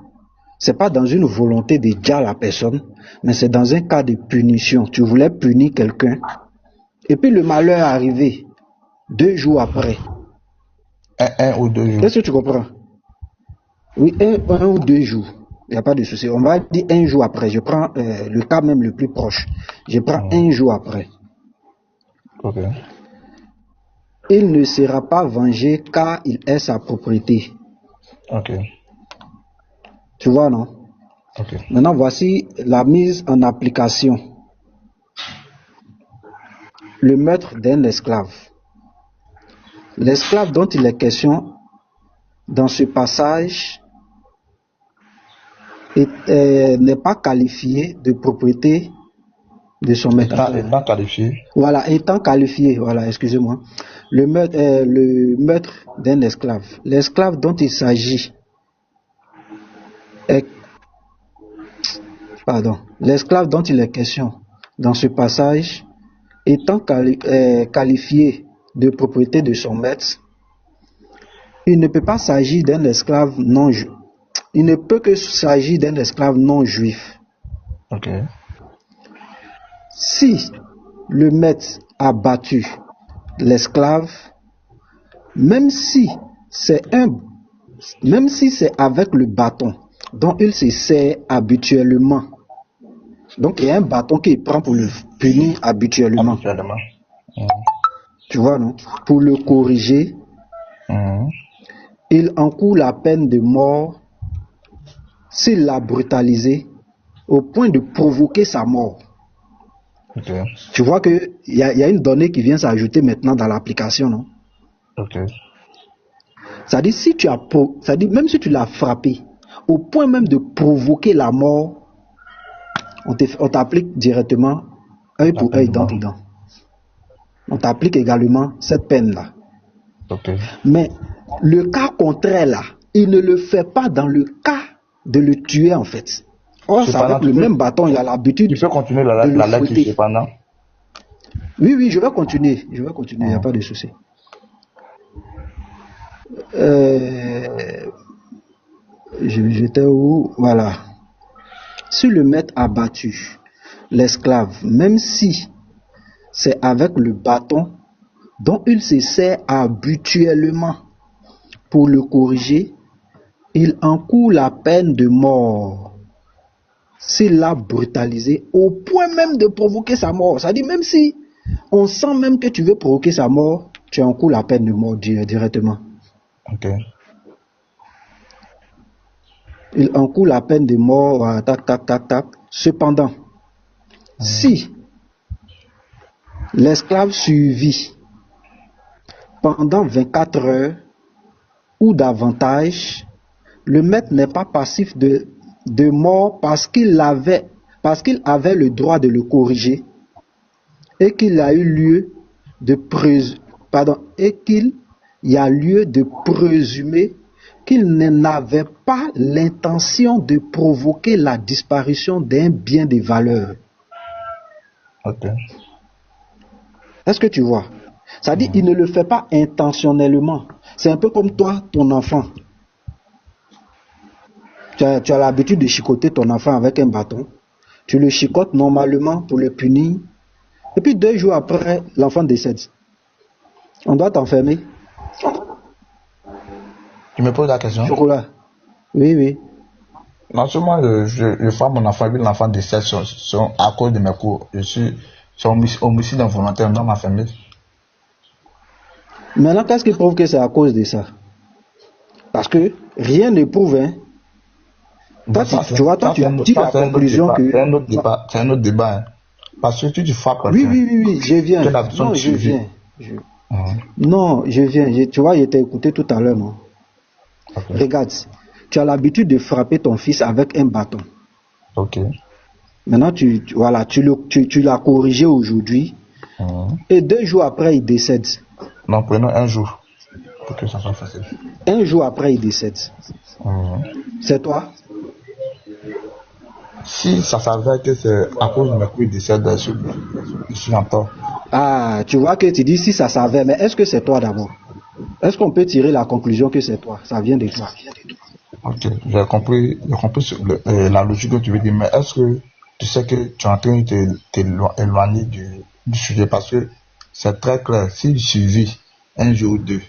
c'est pas dans une volonté de dire la personne, mais c'est dans un cas de punition. Tu voulais punir quelqu'un, et puis le malheur est arrivé 2 jours après. Un ou 2 jours. Est-ce que tu comprends? Oui, un ou 2 jours. Il n'y a pas de souci. On va dire 1 jour après. Je prends le cas même le plus proche. Je prends 1 jour après. Ok. Il ne sera pas vengé car il est sa propriété. Ok. Tu vois, non? Ok. Maintenant, voici la mise en application. Le meurtre d'un esclave. L'esclave dont il est question dans ce passage n'est pas qualifié de propriété de son maître. Étant qualifié. Voilà, étant qualifié, voilà, excusez-moi. Le meurtre d'un esclave. L'esclave dont il s'agit est... Pardon. L'esclave dont il est question dans ce passage étant qualifié de propriété de son maître, il ne peut pas s'agir d'un esclave non juif. Il ne peut que s'agir d'un esclave non juif. Ok. Si le maître a battu l'esclave, même si c'est avec le bâton dont il se sert habituellement. Donc il y a un bâton qu'il prend pour le punir habituellement. Tu vois, non? Pour le corriger, il encourt la peine de mort s'il l'a brutalisé au point de provoquer sa mort. Ok. Tu vois qu'il y a une donnée qui vient s'ajouter maintenant dans l'application, non? Ok. Ça dit, même si tu l'as frappé, au point même de provoquer la mort, on t'applique directement œil La pour peine œil, de dent mort. pour dent. On t'applique également cette peine-là. Ok. Mais le cas contraire, là, il ne le fait pas dans le cas de le tuer, en fait. Or, c'est Cependant, avec le même bâton, il a l'habitude tu peux continuer de le la lecture fouetter. cependant. Oui, je vais continuer. Il n'y a pas de souci. J'étais où? Voilà. Si le maître a battu l'esclave, même si c'est avec le bâton dont il se sert habituellement pour le corriger, il encourt la peine de mort s'il l'a brutalisé au point même de provoquer sa mort. C'est-à-dire, même si on sent même que tu veux provoquer sa mort, tu encours la peine de mort directement. Ok. Il encourt la peine de mort, voilà, tac, tac, tac, tac. Cependant, si l'esclave survit pendant 24 heures ou davantage, le maître n'est pas passif de mort parce qu'il avait le droit de le corriger et qu'il a eu lieu de présumer qu'il n'avait pas l'intention de provoquer la disparition d'un bien de valeur. Ok. Est-ce que tu vois? C'est-à-dire, il ne le fait pas intentionnellement. C'est un peu comme toi, ton enfant. Tu as l'habitude de chicoter ton enfant avec un bâton. Tu le chicotes normalement pour le punir. Et puis 2 jours après, l'enfant décède. On doit t'enfermer. Tu me poses la question? Chocolat. Oui. Non seulement je frappe mon enfant et puis l'enfant décède à cause de mes cours. C'est homicide involontaire dans ma famille. Maintenant, qu'est-ce qui prouve que c'est à cause de ça? Parce que rien ne prouve, hein. Toi, tu vois, tu dis la conclusion que... C'est un autre débat. Hein. Parce que tu frappes quelqu'un. Oui, je viens. Non, je viens. Non, je viens. Tu vois, je t'ai écouté tout à l'heure, non? Okay. Regarde, tu as l'habitude de frapper ton fils avec un bâton. Ok. Maintenant, tu l'as corrigé aujourd'hui. Et 2 jours après, il décède. Non, prenons un jour. Pour que ça soit facile. 1 jour après, il décède. C'est toi? Si ça s'avère que c'est à cause de mes coups, il décède, je suis en tort. Ah, tu vois que tu dis si ça s'avère, mais est-ce que c'est toi d'abord? Est-ce qu'on peut tirer la conclusion que c'est toi? Ça vient de toi. Ok, j'ai compris la logique que tu veux dire, mais est-ce que tu sais que tu es en train de t'éloigner du sujet parce que c'est très clair, s'il survit 1 jour ou 2,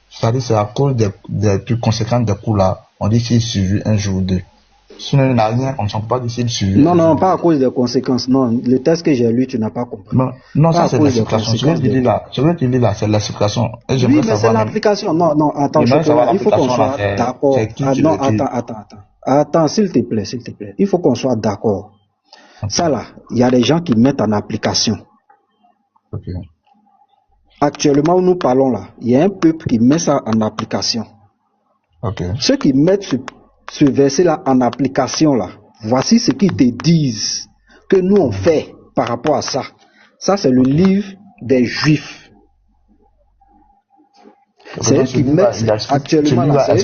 c'est-à-dire c'est à cause des plus conséquences des coups là, on dit s'il survit 1 jour ou 2. Sinon, il n'a rien, on ne sent pas d'ici le sujet. Non, pas à cause des conséquences. Non, le texte que j'ai lu, tu n'as pas compris. Non, ça c'est l'explication. Ce que tu dis là, c'est l'explication. Oui, mais c'est l'application. Non, attends, il faut qu'on soit d'accord. Non, attends, s'il te plaît. Il faut qu'on soit d'accord. Okay. Ça là, il y a des gens qui mettent en application. Okay. Actuellement, où nous parlons là, il y a un peuple qui met ça en application. Okay. Ceux qui mettent ce verset-là en application, là, voici ce qu'ils te disent que nous on fait par rapport à ça. Ça, c'est le livre des Juifs. C'est eux qui mettent actuellement là.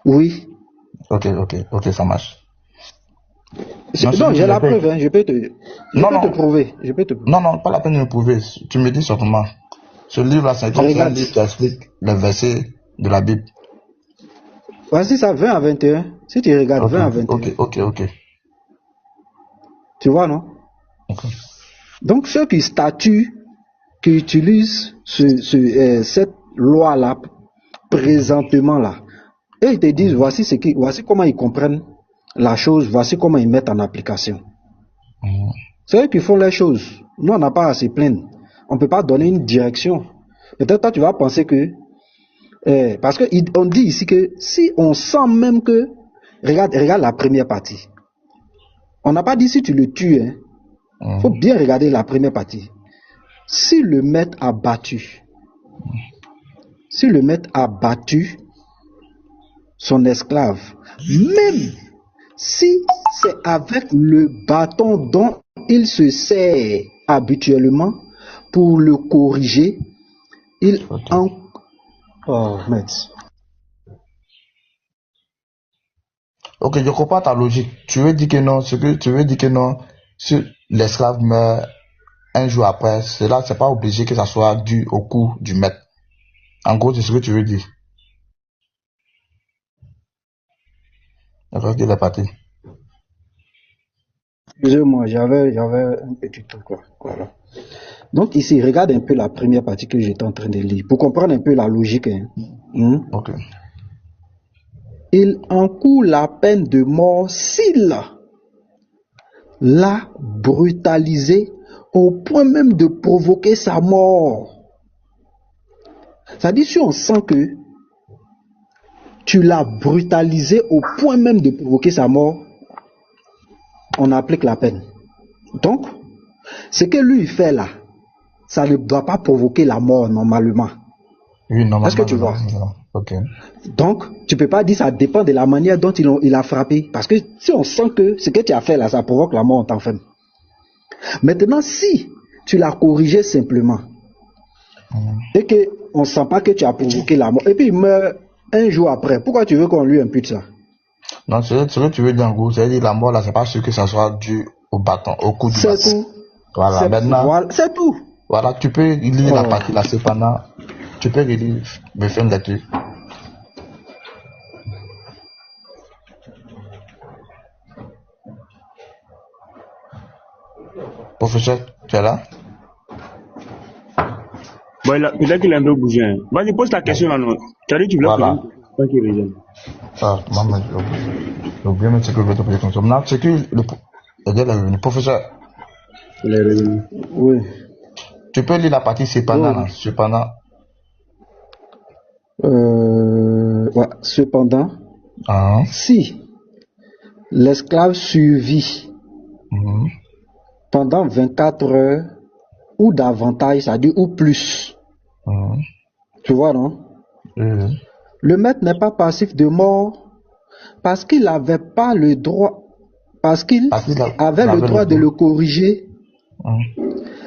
Oui. Ok, ça marche. Non, j'ai la preuve, hein. Je peux te prouver. Non, pas la peine de me prouver. Tu me dis simplement. Ce livre-là, c'est comme un livre qui explique les versets de la Bible. Voici ça, 20 à 21. Si tu regardes, 20 à 21. Ok. Tu vois, non? Okay. Donc, ceux qui statuent, qui utilisent cette loi-là, présentement là, et ils te disent, voici comment ils comprennent la chose, voici comment ils mettent en application. C'est eux qui font les choses. Nous, on n'a pas à se plaindre. On ne peut pas donner une direction. Peut-être toi, tu vas penser que parce qu'on dit ici que si on sent même que... Regarde la première partie. On n'a pas dit si tu le tues, hein, Il faut bien regarder la première partie. Si le maître a battu son esclave, même si c'est avec le bâton dont il se sert habituellement pour le corriger, il en... Oh, maître. Ok, je comprends ta logique. Tu veux dire que non, si l'esclave meurt un jour après, cela, c'est pas obligé que ça soit dû au coup du maître. En gros, c'est ce que tu veux dire. D'accord, il est parti. Excusez-moi, j'avais un petit truc là. Voilà. Donc ici, regarde un peu la première partie que j'étais en train de lire, pour comprendre un peu la logique. Ok. Il encourt la peine de mort s'il l'a brutalisé au point même de provoquer sa mort. C'est-à-dire, si on sent que tu l'as brutalisé au point même de provoquer sa mort, on applique la peine. Donc, ce que lui fait là, ça ne doit pas provoquer la mort normalement. Oui, normalement. Est-ce que tu vois? Ok. Donc, tu ne peux pas dire ça dépend de la manière dont il a frappé. Parce que si on sent que ce que tu as fait là, ça provoque la mort, on t'enferme. Maintenant, si tu l'as corrigé simplement, et qu'on ne sent pas que tu as provoqué la mort, et puis il meurt un jour après, pourquoi tu veux qu'on lui impute ça? Non, ce que tu veux dire en gros, c'est-à-dire la mort là, c'est pas sûr que ça soit dû au bâton, au coup du bâton. C'est tout. Voilà, maintenant. C'est tout. Voilà, tu peux lire la partie là, cependant. Tu peux relire, me faire une lecture. Professeur, tu es là? Bon, peut-être qu'il a un peu bougé. Vas-y, pose ta question là. Tu as dit que tu voulais voilà. Pas qu'il revienne. Ah, maman, j'ai oublié même ce que je vais te poser comme ça. Maintenant, c'est que le professeur. Il est revenu. Oui. Tu peux lire la partie cependant, oui. Là, cependant. Ouais, cependant, si l'esclave survit pendant 24 heures ou davantage, c'est-à-dire ou plus, tu vois, non? Le maître n'est pas passif de mort parce qu'il n'avait pas le droit, parce qu'il avait le droit de le corriger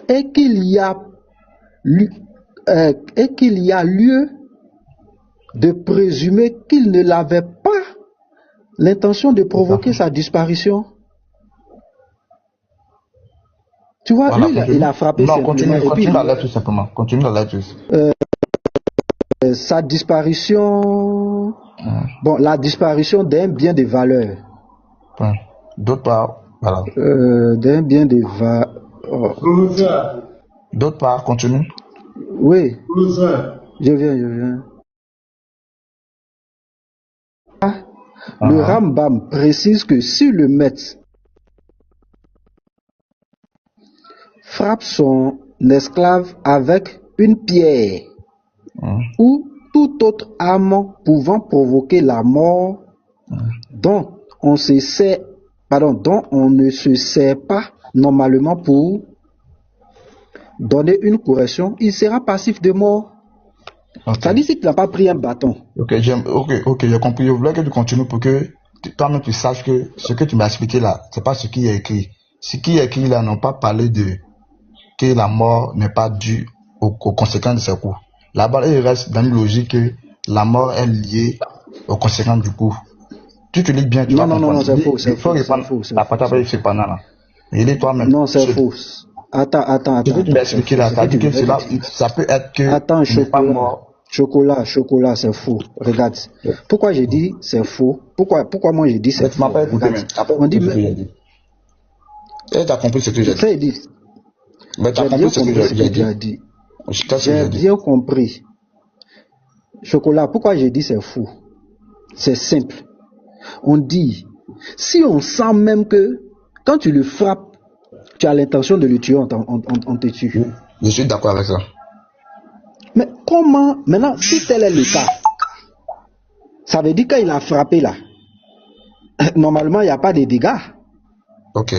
et qu'il y a lieu de présumer qu'il ne l'avait pas l'intention de provoquer sa disparition. Tu vois, voilà, lui, il a frappé simplement. Non, continue la lettre tout simplement. Continue la lettre. Sa disparition... Bon, la disparition d'un bien de valeur. D'autre part, voilà. D'un bien de valeur... D'autre part, continue. Oui. Je viens. Le Rambam précise que si le maître frappe son esclave avec une pierre ou toute autre arme pouvant provoquer la mort dont on ne se sert pas normalement pour donner une correction, il sera passif de mort. Ça dit si tu n'as pas pris un bâton. Ok, j'ai compris. Je voulais que tu continues pour que toi-même tu saches que ce que tu m'as expliqué là, c'est pas ce qui est écrit. Ce qui est écrit là n'ont pas parlé de que la mort n'est pas due aux conséquences de ces coups. Là-bas, il reste dans une logique que la mort est liée aux conséquences du coup. Tu te lis bien, tu vas comprendre. Non, c'est faux. Il faut répondre la partie après cependant là. Il est toi-même. Non, c'est faux. Attends. Ce que tu m'as expliqué là, ça dit que cela, ça peut être que attends, pas mort. Chocolat, c'est faux. Regarde. Pourquoi j'ai dit c'est faux? Pourquoi moi j'ai dit c'est faux? On dit mais... Tu as compris ce que j'ai dit. Mais tu as compris ce que j'ai dit. J'ai bien compris. Chocolat, pourquoi j'ai dit c'est faux? C'est simple. On dit, si on sent même que quand tu le frappes, tu as l'intention de le tuer, on te tue. Je suis d'accord avec ça. Mais comment, maintenant, si tel est le cas, ça veut dire qu'il a frappé là. Normalement, il n'y a pas de dégâts. Ok.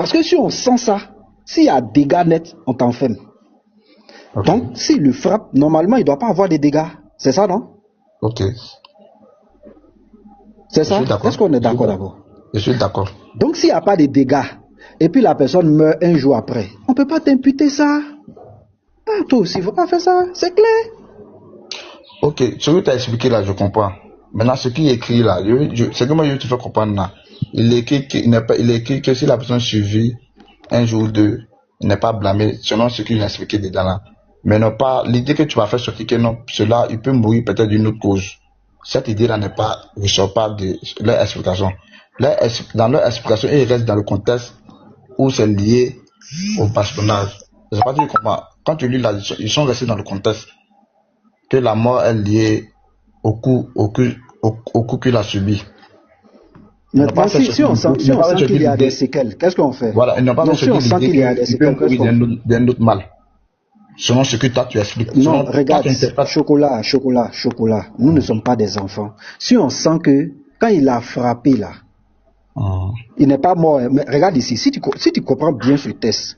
Parce que si on sent ça, s'il y a dégâts nets, on t'enferme. Ok. Donc, s'il le frappe, normalement, il ne doit pas avoir de dégâts. C'est ça, non? Ok. C'est Je ça? suis d'accord. Est-ce qu'on est Je suis d'accord d'accord. d'abord? Je suis d'accord. Donc, s'il n'y a pas de dégâts, et puis la personne meurt un jour après, on ne peut pas t'imputer ça. Ah, toi aussi, il ne faut pas faire ça. C'est clair. Ok, ce que tu as expliqué là, je comprends. Maintenant, ce qui est écrit là, c'est que moi je te fais comprendre là. Il est écrit il est écrit que si la personne survit un jour ou deux, il n'est pas blâmé selon ce qu'il a expliqué dedans là. Mais non pas l'idée que tu vas faire sortir que non, cela, il peut mourir peut-être d'une autre cause. Cette idée-là n'est pas, ne sort pas de leur explication. Dans leur explication, ils restent dans le contexte où c'est lié au bastonnage. Je sais pas si tu comprends. Quand tu lis là, ils sont restés dans le contexte que la mort est liée au coup qu'il a subi. Maintenant, si on sent qu'il y a des séquelles, qu'est-ce qu'on fait? Voilà, ils n'ont pas Donc, si on sent qu'il y a des séquelles, qu'est-ce qu'on fait? d'un autre mal. Selon ce que toi tu expliques. Non, regarde, chocolat. Nous ne sommes pas des enfants. Si on sent que quand il a frappé là, il n'est pas mort. Mais regarde ici, si tu comprends bien ce test,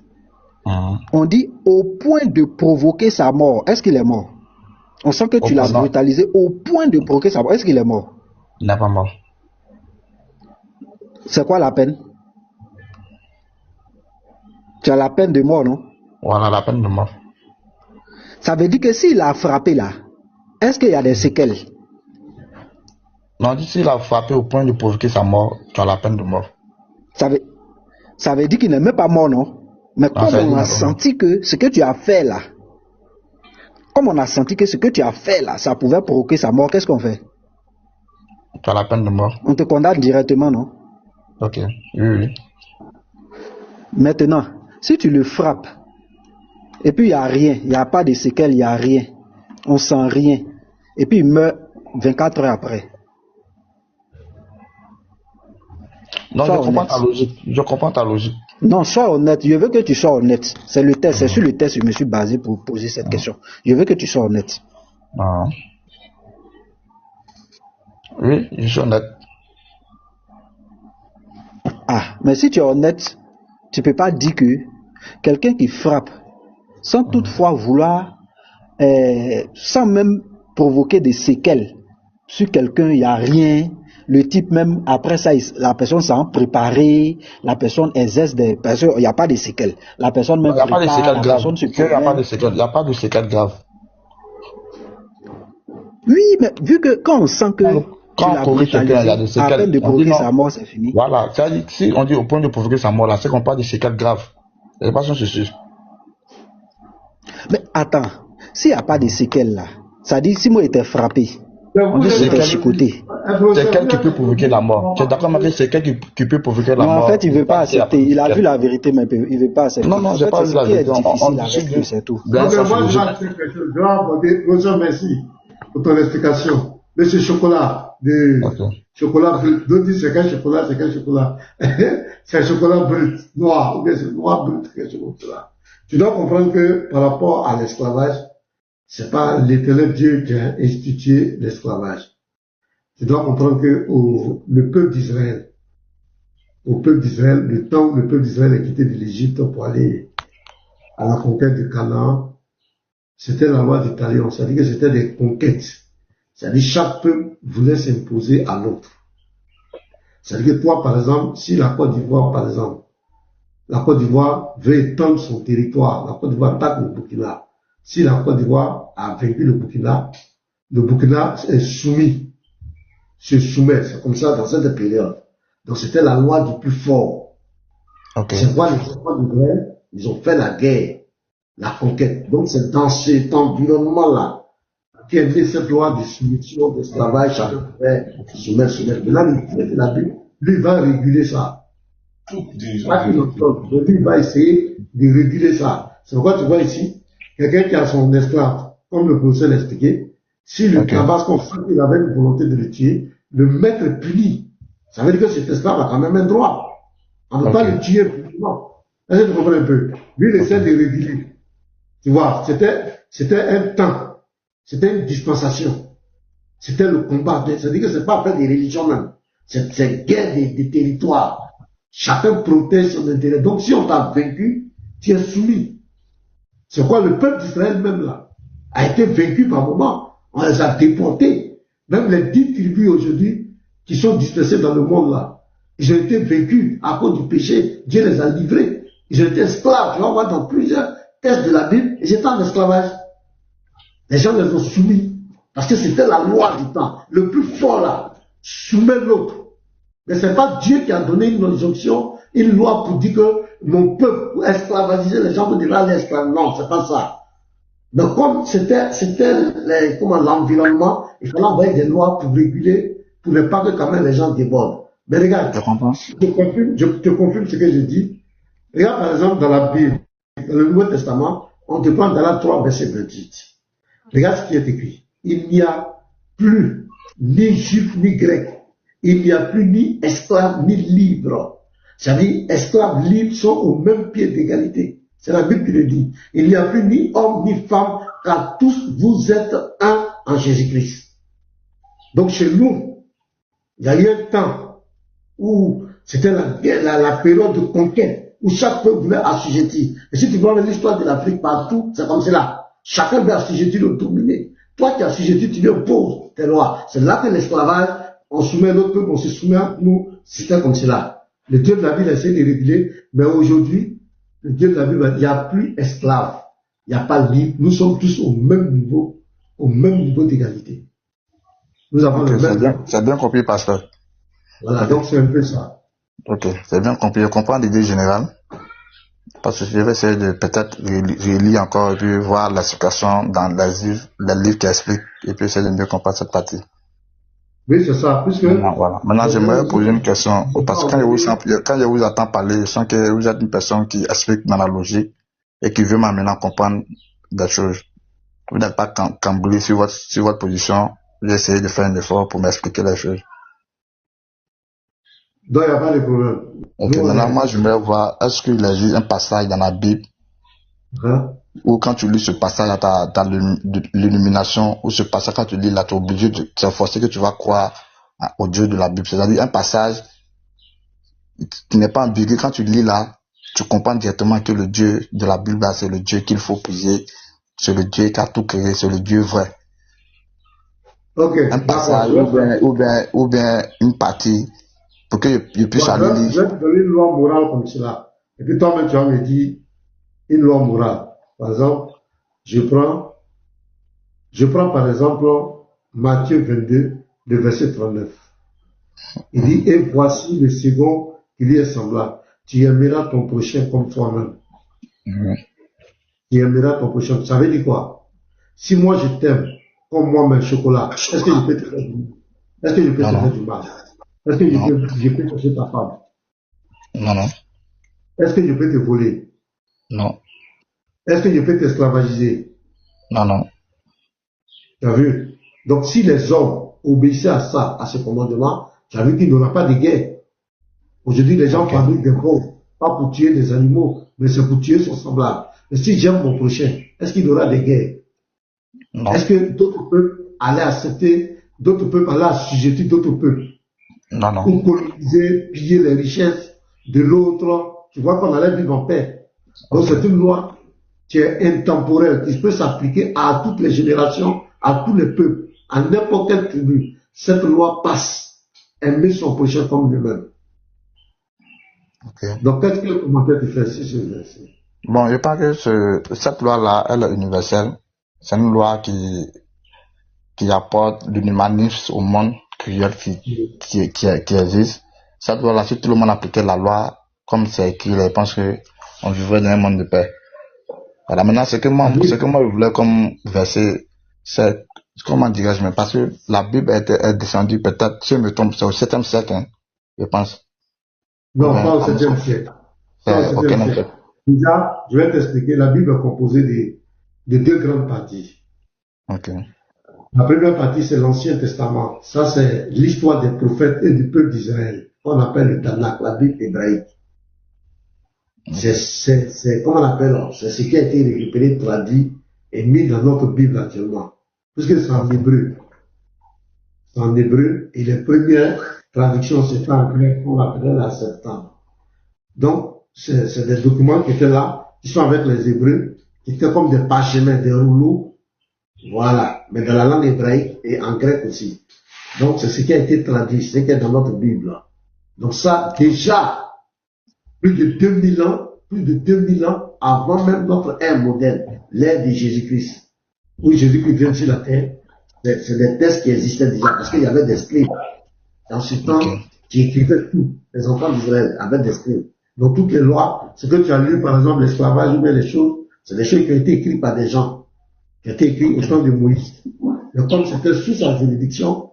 on dit au point de provoquer sa mort. Est-ce qu'il est mort? On sent que tu l'as brutalisé au point de provoquer sa mort. Est-ce qu'il est mort? Il n'est pas mort. C'est quoi la peine? Tu as la peine de mort, non? Voilà, la peine de mort. Ça veut dire que s'il a frappé là, est-ce qu'il y a des séquelles? Non, s'il a frappé au point de provoquer sa mort, tu as la peine de mort. Ça veut dire qu'il n'est même pas mort, non? Mais comme on a senti que ce que tu as fait là, ça pouvait provoquer sa mort, qu'est-ce qu'on fait? Tu as la peine de mort. On te condamne directement, non? Ok, oui. Maintenant, si tu le frappes, et puis il n'y a rien, il n'y a pas de séquelles, il n'y a rien, on sent rien, et puis il meurt 24 heures après. Non, je comprends ta logique. Non, sois honnête, je veux que tu sois honnête. C'est le test, c'est sur le test que je me suis basé pour poser cette question. Je veux que tu sois honnête. Oui, je suis honnête. Ah, mais si tu es honnête, tu ne peux pas dire que quelqu'un qui frappe sans toutefois vouloir, sans même provoquer des séquelles sur quelqu'un, il n'y a rien. Le type même, après ça, la personne s'est préparée, la personne exerce des personnes, il n'y a pas de séquelles. La personne même il n'y a pas de séquelles graves. Il n'y a pas de séquelles graves. Oui, mais vu que quand on sent que quand on corrige quelqu'un, il y a des séquelles. À peine de provoquer sa mort, c'est fini. Voilà, si on dit au point de provoquer sa mort, là, c'est qu'on parle de séquelles graves. Les patients se suivent. Mais attends, s'il n'y a pas de séquelles là, ça dit si moi j'étais frappé, on dit j'étais chicoté. C'est quelqu'un qui peut provoquer la mort. Tu es d'accord avec c'est quelqu'un qui peut provoquer la mort. Non, en fait, il ne veut pas accepter. Il a vu la vérité, mais il ne veut pas accepter. Non, j'ai pas vu la vérité. C'est tout. Moi, je vais accepter quelque chose. Je vais aborder. Bonjour, merci pour ton explication. Monsieur Chocolat, chocolat brut. D'autres disent c'est quel chocolat, c'est un chocolat brut, noir, ou bien c'est noir brut, quelque chose comme cela. Tu dois comprendre que par rapport à l'esclavage, c'est pas l'éternel Dieu qui a institué l'esclavage. Tu dois comprendre que le peuple d'Israël, le temps où le peuple d'Israël est quitté de l'Égypte pour aller à la conquête de Canaan, c'était la loi du talion, c'est-à-dire que c'était des conquêtes. C'est-à-dire que chaque peuple voulait s'imposer à l'autre. C'est-à-dire que toi, par exemple, si la Côte d'Ivoire, par exemple, la Côte d'Ivoire veut étendre son territoire, la Côte d'Ivoire attaque le Burkina. Si la Côte d'Ivoire a vaincu le Burkina est soumis, se soumet, c'est comme ça dans cette période. Donc c'était la loi du plus fort. C'est quoi les enfants d'Israël? Ils ont fait la guerre, la conquête. Donc c'est dans cet environnement-là qui est née cette loi de soumission, d'esclavage, chacun pouvait soumettre. Mais là, la Bible, lui va réguler ça. Lui va essayer de réguler ça. C'est pourquoi tu vois ici, quelqu'un qui a son esclave, comme le professeur l'a expliqué, si le tabasse qu'on sent qu'il avait une volonté de le tuer, le maître punit. Ça veut dire que cet esclave a quand même un droit. On ne peut pas le tuer publiquement. Est-ce que tu comprends un peu? Lui, il essaie de réguler. Tu vois, c'était un temps. C'était une dispensation. C'était le combat. C'est-à-dire que c'est pas après des religions même. C'est guerre des territoires. Chacun protège son intérêt. Donc si on t'a vaincu, tu es soumis. C'est quoi le peuple d'Israël même là a été vaincu par moment. On les a déportés. Même les 10 tribus aujourd'hui qui sont dispersées dans le monde là, ils ont été vaincus à cause du péché. Dieu les a livrés. Ils ont été esclaves. Tu vas voir dans plusieurs textes de la Bible, ils étaient en esclavage. Les gens les ont soumis. Parce que c'était la loi du temps. Le plus fort là, soumet l'autre. Mais ce n'est pas Dieu qui a donné une injonction, une loi pour dire que mon peuple, pour esclavagiser les gens, pour dire là, les esclaves. Non, c'est pas ça. Mais comme c'était l'environnement, il fallait envoyer des lois pour réguler, pour ne pas que quand même les gens débordent. Mais regarde, je te confirme ce que je dis. Regarde par exemple dans la Bible, dans le Nouveau Testament, on te prend dans la 3, verset 28. Regarde ce qui est écrit. Il n'y a plus ni juif ni grec. Il n'y a plus ni esclave ni libre. C'est-à-dire, esclaves libres sont au même pied d'égalité. C'est la Bible qui le dit. Il n'y a plus ni homme ni femme, car tous vous êtes un en Jésus-Christ. Donc chez nous, il y a eu un temps où c'était la période de conquête, où chaque peuple voulait assujettir. Et si tu vois l'histoire de l'Afrique partout, c'est comme cela. Chacun veut assujettir le dominer. Toi qui assujettis, tu lui imposes tes lois. C'est là que l'esclavage, on soumet l'autre peuple, on se soumet à nous, c'était comme cela. Le Dieu de la Bible essaie de réguler, mais aujourd'hui, le Dieu de la Bible, il n'y a plus esclave, il n'y a pas libre, nous sommes tous au même niveau d'égalité. Nous avons le même. C'est bien compris, pasteur. Voilà, donc c'est un peu ça. Ok, c'est bien compris. Je comprends l'idée générale. Parce que je vais essayer de peut-être relire encore et puis voir la situation dans les livres qui expliquent et puis essayer de mieux comprendre cette partie. Oui, c'est ça. Puisque voilà. Maintenant, j'aimerais poser une question. Parce que quand je vous entends parler, je sens que vous êtes une personne qui explique dans la logique et qui veut maintenant comprendre des choses. Vous n'êtes pas cambré sur votre position. Vous essayez de faire un effort pour m'expliquer les choses. Donc, il n'y a pas de problème. Ok, maintenant, moi, j'aimerais voir, est-ce qu'il existe un passage dans la Bible où quand tu lis ce passage, tu as l'illumination, ou ce passage, quand tu lis là, tu es obligé de t'efforcer que tu vas croire au Dieu de la Bible. C'est-à-dire un passage qui n'est pas ambigu. Quand tu lis là, tu comprends directement que le Dieu de la Bible, c'est le Dieu qu'il faut prier, c'est le Dieu qui a tout créé, c'est le Dieu vrai. Okay, un passage ou bien une partie pour que je puisse aller lire. Je vais te donner une loi morale comme cela. Et puis toi-même, tu vas me dire une loi morale. Par exemple, je prends par exemple Matthieu 22, le verset 39. Il dit, et voici le second qui lui est semblable. Tu aimeras ton prochain comme toi-même. Tu aimeras ton prochain. Ça veut dire quoi? Si moi je t'aime comme moi-même, chocolat, est-ce que je peux te faire du mal? Est-ce que je peux te faire du mal? Est-ce que je peux toucher ta femme? Non. Est-ce que je peux te voler? Non. Est-ce que je peux t'esclavagiser? Non. Tu as vu? Donc si les hommes obéissaient à ça, à ce commandement, tu as vu qu'il n'y aura pas de guerre. Aujourd'hui, les gens fabriquent des bombes, pas pour tuer des animaux, mais c'est pour tuer son semblable. Mais si j'aime mon prochain, est-ce qu'il y aura des guerres? Non. Est-ce que d'autres peuples allaient accepter, d'autres peuples allaient assujettir d'autres peuples? Non. Ou coloniser, piller les richesses de l'autre? Tu vois qu'on allait vivre en paix. Donc c'est une loi qui est intemporelle, qui peut s'appliquer à toutes les générations, à tous les peuples, à n'importe quelle tribu. Cette loi passe. Aimer son prochain comme lui-même. Okay. Donc, qu'est-ce que le commentaire tu fais sur ce verset? Bon, je pense que cette loi-là, elle est universelle. C'est une loi qui apporte l'humanisme au monde cruel qui existe. Cette loi-là, si tout le monde appliquait la loi comme c'est écrit, je pense qu'on vivrait dans un monde de paix. Voilà, maintenant, ce que moi je voulais comme verset, c'est, comment dirais-je, parce que la Bible est descendue peut-être, si je me trompe, c'est au 7e siècle, hein, je pense. Non, pas au 7e siècle. Déjà, je vais t'expliquer, la Bible est composée de deux grandes parties. Okay. La première partie, c'est l'Ancien Testament. Ça, c'est l'histoire des prophètes et du peuple d'Israël. On appelle le Tanakh, la Bible hébraïque. C'est comment on appelle, c'est ce qui a été récupéré, traduit et mis dans notre Bible actuellement. Puisque c'est en hébreu. C'est en hébreu, et les premières traductions, c'est en grec, on l'appelait la Septante. Donc, c'est des documents qui étaient là, qui sont avec les Hébreux, qui étaient comme des parchemins, des rouleaux. Voilà. Mais dans la langue hébraïque et en grec aussi. Donc, c'est ce qui a été traduit, c'est ce qui est dans notre Bible. Donc ça, déjà, plus de 2000 ans avant même notre ère moderne, l'ère de Jésus-Christ, où Jésus-Christ vient sur la terre, c'est des textes qui existaient déjà, parce qu'il y avait des scribes. Dans ce temps, qui écrivaient tout. Les enfants d'Israël avaient des scribes. Donc toutes les lois, ce que tu as lu, par exemple, l'esclavage ou bien les choses, c'est des choses qui ont été écrites par des gens, qui ont été écrites au temps de Moïse. Mais comme c'était sous sa juridiction,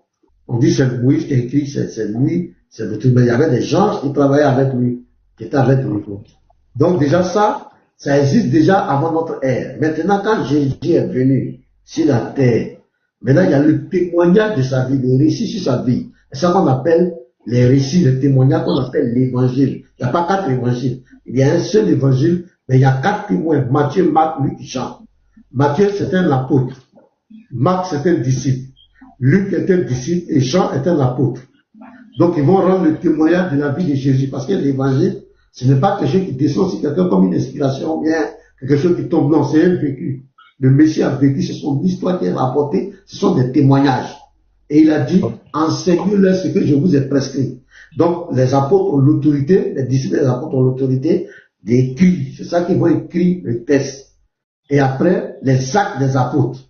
on dit c'est Moïse qui a écrit, c'est lui, c'est le truc. Mais il y avait des gens qui travaillaient avec lui, qui étaient avec lui. Donc déjà ça existe déjà avant notre ère. Maintenant, quand Jésus est venu sur la terre, maintenant il y a le témoignage de sa vie, le récit sur sa vie. C'est ça qu'on appelle les récits, les témoignages qu'on appelle l'évangile. Il n'y a pas 4 évangiles. Il y a un seul évangile, mais il y a 4 témoins. Matthieu, Marc, Luc, Jean. Matthieu, c'était un apôtre. Marc, c'était un disciple. Luc était un disciple et Jean était un apôtre. Donc ils vont rendre le témoignage de la vie de Jésus. Parce que l'évangile, ce n'est pas quelque chose qui descend sur quelqu'un comme une inspiration ou bien quelque chose qui tombe. Non, c'est un vécu. Le Messie a vécu, ce sont l'histoire qui est rapportée, ce sont des témoignages. Et il a dit, enseignez-leur ce que je vous ai prescrit. Donc les apôtres ont l'autorité, les disciples des apôtres ont l'autorité d'écrire. C'est ça qu'ils vont écrire le texte. Et après, les actes des apôtres.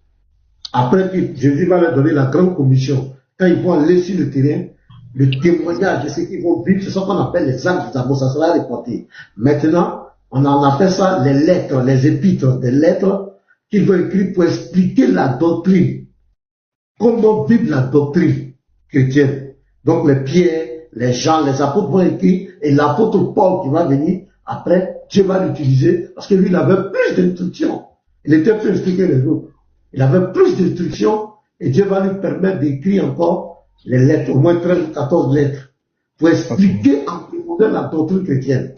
Après que Jésus va leur donner la grande commission, quand ils vont aller sur le terrain, le témoignage de ce qu'ils vont vivre, c'est ce qu'on appelle les actes des apôtres, ça sera reporté. Maintenant, on en appelle ça les lettres, les épîtres, des lettres qu'ils vont écrire pour expliquer la doctrine. Comment vivre la doctrine chrétienne. Donc les Pierre, les Jean, les apôtres vont écrire, et l'apôtre Paul qui va venir, après, Dieu va l'utiliser, parce que lui, il avait plus d'instructions. Il était plus instruit que les autres. Il avait plus d'instructions et Dieu va lui permettre d'écrire encore les lettres, au moins 13 ou 14 lettres, pour expliquer en profondeur la doctrine chrétienne.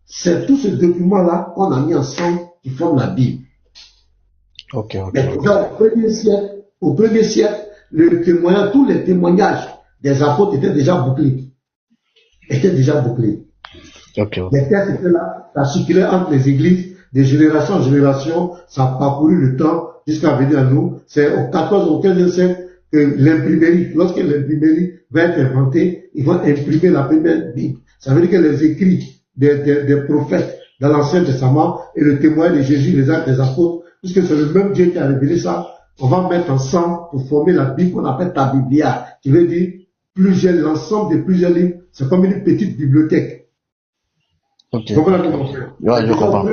C'est tous ces documents-là qu'on a mis ensemble qui forment la Bible. Mais au premier siècle, le témoignage, tous les témoignages des apôtres étaient déjà bouclés. Les textes étaient là, ça circulait entre les églises, de génération en génération, ça a parcouru le temps jusqu'à venir à nous. C'est au 14 au 15e siècle que l'imprimerie, lorsque l'imprimerie va être inventée, ils vont imprimer la première Bible. Ça veut dire que les écrits des prophètes dans l'Ancien Testament et le témoignage de Jésus, les actes des apôtres, puisque c'est le même Dieu qui a révélé ça, on va mettre ensemble pour former la Bible qu'on appelle ta Biblia, qui veut dire l'ensemble de plusieurs livres. C'est comme une petite bibliothèque. Je comprends.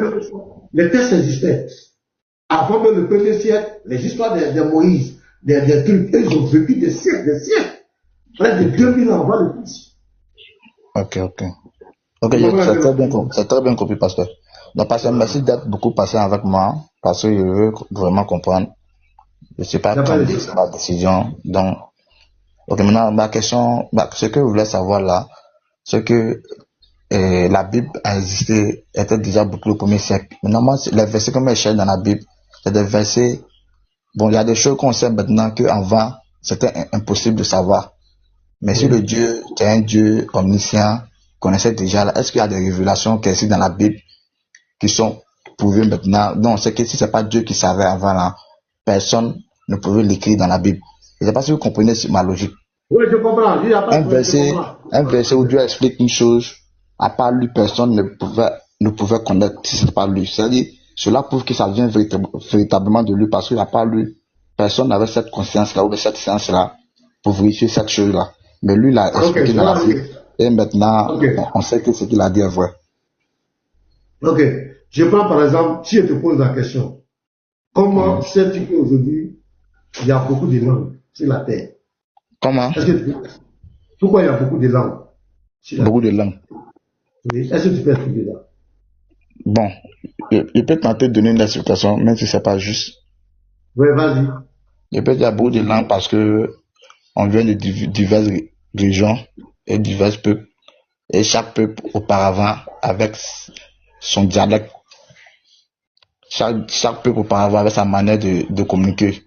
Les textes existaient. Avant même le premier siècle, les histoires de Moïse, des trucs, ils ont vécu des siècles. Près de 2000 ans avant le Christ. C'est très bien compris, pasteur. Donc, pasteur, merci d'être beaucoup patient avec moi, parce que je veux vraiment comprendre. Je ne sais pas prendre ma décision. Donc, maintenant, ma question, ce que je voulais savoir là, c'est que la Bible a existé, était déjà beaucoup au premier siècle. Maintenant, moi, les versets que je cherche dans la Bible, c'est des versets, bon, il y a des choses qu'on sait maintenant qu'avant, c'était impossible de savoir. Mais si le Dieu, c'est un Dieu omniscient, connaissait déjà là, est-ce qu'il y a des révélations qui existent dans la Bible qui sont prouvées maintenant? Non, c'est que si c'est pas Dieu qui savait avant là, personne ne pouvait l'écrire dans la Bible. Je ne sais pas si vous comprenez ma logique. Oui, je comprends. Un verset où Dieu explique une chose, à part lui, personne ne pouvait connaître si ce n'est pas lui. C'est-à-dire, cela prouve que ça vient véritablement de lui, parce qu'à part lui, personne n'avait cette conscience-là ou cette science-là pour vérifier cette chose-là. Mais lui, il a expliqué dans la Bible. Et maintenant, on sait que ce qu'il a dit est vrai. Ok. Je prends par exemple, si je te pose la question, comment sais-tu qu'aujourd'hui, il y a beaucoup de langues sur la terre? Comment? Pourquoi il y a beaucoup de langues? Beaucoup de langues. Oui. Est-ce que tu peux expliquer ça? Bon, je peux tenter de donner une explication, même si ce n'est pas juste. Oui, vas-y. Je peux dire beaucoup de langues parce que on vient de diverses régions et divers peuples. Et chaque peuple, auparavant, avec son dialecte, chaque peuple, auparavant, avait sa manière de communiquer.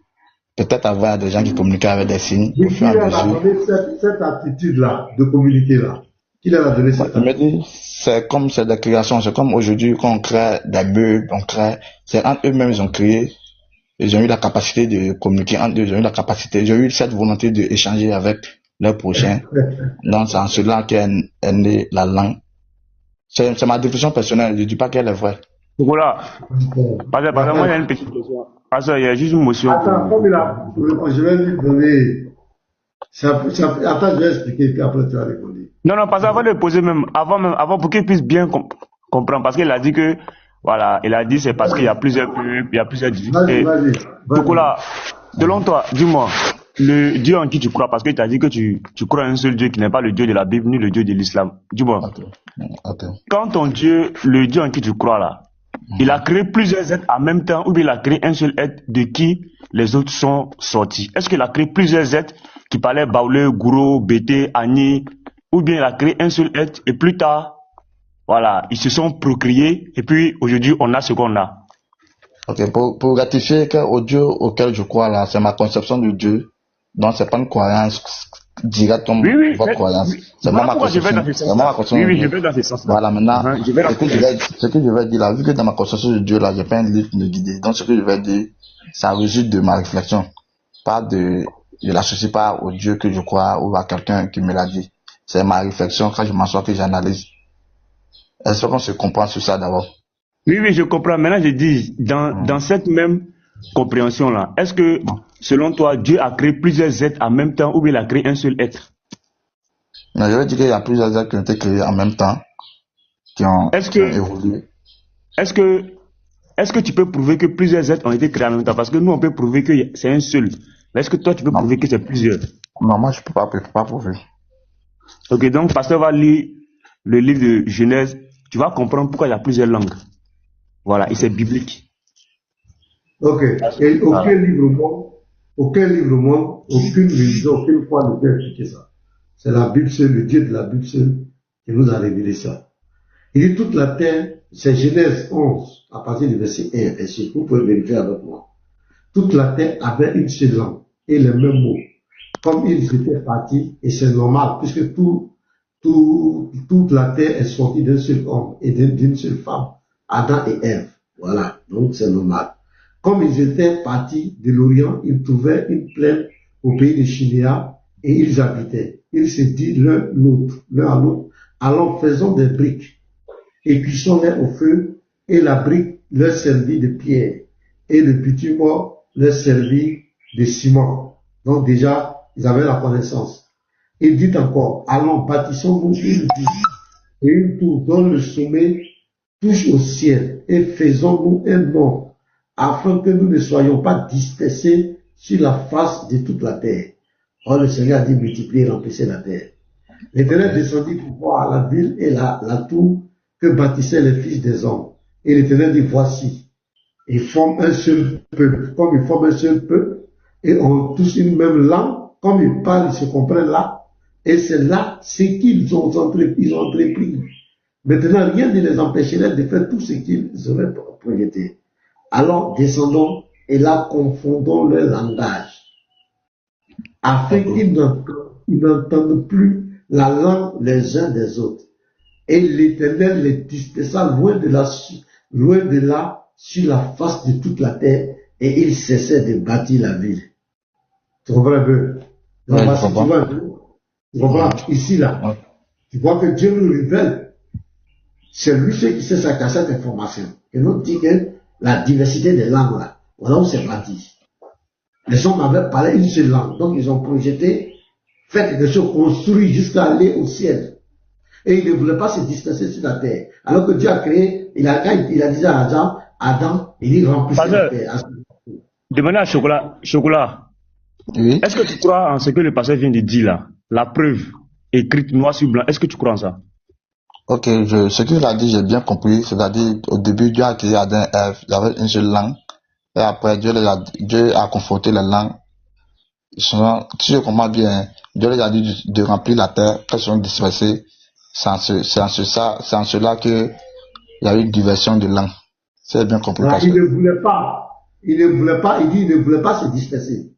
Peut-être avant, il y a des gens qui communiquaient avec des signes. Mais qui leur a donné cette attitude-là, de communiquer là? Qui leur a donné cette attitude? c'est comme c'est des créations, c'est comme aujourd'hui quand on crée des meubles, c'est entre eux-mêmes ils ont créé, ils ont eu la capacité de communiquer entre eux, ils ont eu la capacité, ils ont eu cette volonté d'échanger avec leurs prochains. Donc c'est en cela qu'est née la langue. C'est ma définition personnelle, je ne dis pas qu'elle est vraie. Voilà. Parce que moi, il y a une petite question. Parce qu'il y a juste une motion. Attends, comme je vais lui donner. Attends, je vais expliquer, puis après tu vas répondre. Non, parce qu'avant de poser avant, pour qu'il puisse bien comprendre, parce qu'il a dit que, voilà, il a dit c'est parce qu'il y a plusieurs peuples, il y a plusieurs difficultés. Donc là, selon toi, dis-moi, le Dieu en qui tu crois, parce que tu as dit que tu crois à un seul Dieu qui n'est pas le Dieu de la Bible ni le Dieu de l'islam. Dis-moi, quand ton Dieu, le Dieu en qui tu crois là, il a créé plusieurs êtres en même temps ou bien il a créé un seul être de qui les autres sont sortis? Est-ce qu'il a créé plusieurs êtres qui parlaient Baoulé, Gouro, Bété, Agni, ou bien il a créé un seul être et plus tard, voilà, ils se sont procréés et puis aujourd'hui on a ce qu'on a? Ok, pour ratifier qu'au Dieu auquel je crois là, c'est ma conception de Dieu, donc c'est pas une croyance directe comme votre croyance. C'est moi ma conception. C'est moi ma conception. Oui, je vais dans ce sens. Voilà, maintenant, ce que je vais dire là, vu que dans ma conception de Dieu là, j'ai pas un livre qui me guide, donc ce que je vais dire, ça résulte de ma réflexion, pas je l'associe pas au Dieu que je crois ou à quelqu'un qui me l'a dit. C'est ma réflexion quand je m'assois que j'analyse. Est-ce qu'on se comprend sur ça d'abord? Oui, je comprends. Maintenant, je dis, dans cette même compréhension-là, est-ce que, selon toi, Dieu a créé plusieurs êtres en même temps ou bien il a créé un seul être? Non, je veux dire qu'il y a plusieurs êtres qui ont été créés en même temps, qui ont évolué. Est-ce que tu peux prouver que plusieurs êtres ont été créés en même temps? Parce que nous, on peut prouver que c'est un seul. Mais est-ce que toi, tu peux prouver que c'est plusieurs? Non, moi, je peux pas prouver. Ok, donc, pasteur va lire le livre de Genèse. Tu vas comprendre pourquoi il y a plusieurs langues. Voilà, et c'est biblique. Ok. Et aucun livre au monde, aucune religion, aucune foi ne peut expliquer ça. C'est la Bible seule, le Dieu de la Bible seule qui nous a révélé ça. Il dit toute la terre, c'est Genèse 11, à partir du verset 1, et si vous pouvez vérifier avec moi. Toute la terre avait une seule langue et les mêmes mots. Comme ils étaient partis, et c'est normal, puisque toute la terre est sortie d'un seul homme et d'une seule femme, Adam et Ève. Voilà, donc c'est normal. Comme ils étaient partis de l'Orient, ils trouvaient une plaine au pays de Chinéa et ils habitaient. Ils se disent l'un à l'autre, allons faisons des briques et cuisons-les au feu, et la brique leur servit de pierre et le bitume leur servit de ciment. Donc déjà, ils avaient la connaissance. Il dit encore, allons, bâtissons-nous une ville et une tour dont le sommet touche au ciel et faisons-nous un nom afin que nous ne soyons pas dispersés sur la face de toute la terre. Or le Seigneur a dit multiplier et remplissez la terre. L'Éternel descendit pour voir la ville et la tour que bâtissaient les fils des hommes. Et l'Éternel dit voici, ils forment un seul peuple. Comme ils forment un seul peuple et ont tous une même langue, comme ils parlent, ils se comprennent là. Et c'est là ce qu'ils ont entrepris. Maintenant, rien ne les empêcherait de faire tout ce qu'ils auraient projeté. Alors, descendons et là, confondons leur langage, afin qu'ils n'entendent plus la langue les uns des autres. Et l'Éternel les dispersa loin de là, sur la face de toute la terre, et ils cessaient de bâtir la ville. Tu comprends un peu? Donc, tu comprends? Ici, là, tu vois que Dieu nous révèle. C'est lui seul qui sait cette information. Et nous dit que la diversité des langues, là, voilà où c'est parti. Les hommes avaient parlé une seule langue. Donc, ils ont projeté, fait quelque chose, construit jusqu'à aller au ciel. Et ils ne voulaient pas se disperser sur la terre. Alors que Dieu a créé, il a dit à Adam, il remplissait la terre. Demandez à Chocolat. Oui. Est-ce que tu crois en ce que le pasteur vient de dire là? La preuve écrite noir sur blanc. Est-ce que tu crois en ça? Ok, ce qu'il a dit, j'ai bien compris. C'est-à-dire, au début, Dieu a créé Adam et Ève, il y avait une seule langue. Et après, Dieu a confronté les langues. Si je comprends bien, Dieu leur a dit de remplir la terre, qu'elles sont dispersées. C'est en cela qu'il y a eu une diversion de langues. C'est bien compris. Il ne voulait pas se disperser.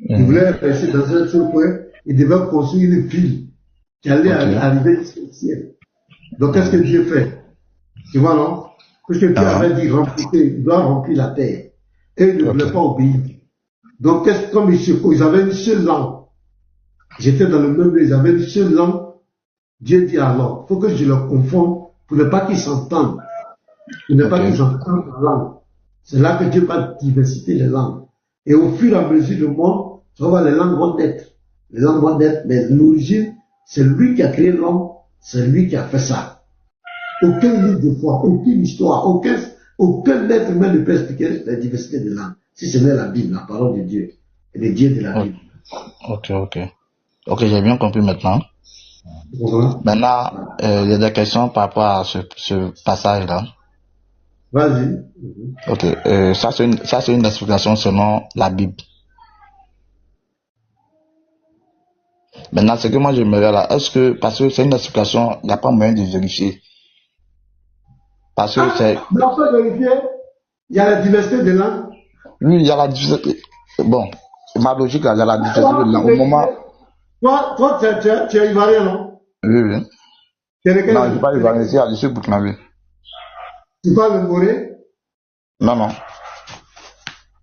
Il voulait rester dans un seul point. Il devait construire une ville qui allait arriver jusqu'au ciel. Donc, qu'est-ce que Dieu fait? Tu vois, non? Puisque Dieu avait dit il doit remplir la terre. Et ils ne voulaient pas obéir. Donc, comme ils avaient une seule langue, j'étais dans le même lieu, ils avaient une seule langue. Dieu dit alors, il faut que je leur confonde pour ne pas qu'ils s'entendent. Pour ne pas qu'ils entendent la langue. C'est là que Dieu va diversifier les langues. Et au fur et à mesure du monde, tu vas voir les langues vont naître. Les langues vont naître, mais l'origine, c'est lui qui a créé l'homme, c'est lui qui a fait ça. Aucun livre de foi, aucune histoire, aucun être humain ne peut expliquer la diversité des langues. Si ce n'est la Bible, la parole de Dieu, et les dieux de la Bible. Ok, j'ai bien compris maintenant. Maintenant, il y a des questions par rapport à ce passage-là. Vas-y. Ok, ça c'est une explication selon la Bible. Maintenant, ce que moi j'aimerais là, parce que c'est une explication, il n'y a pas moyen de vérifier. Parce que c'est. Mais on peut vérifier, il y a la diversité des langues. Oui, il y a la diversité. Bon, ma logique là, il y a la diversité des langues. Au moment. Toi, tu es ivoirien, non? Oui. Non, je ne suis pas ivoirien, je suis burkinabé. Tu parles le moré? Non.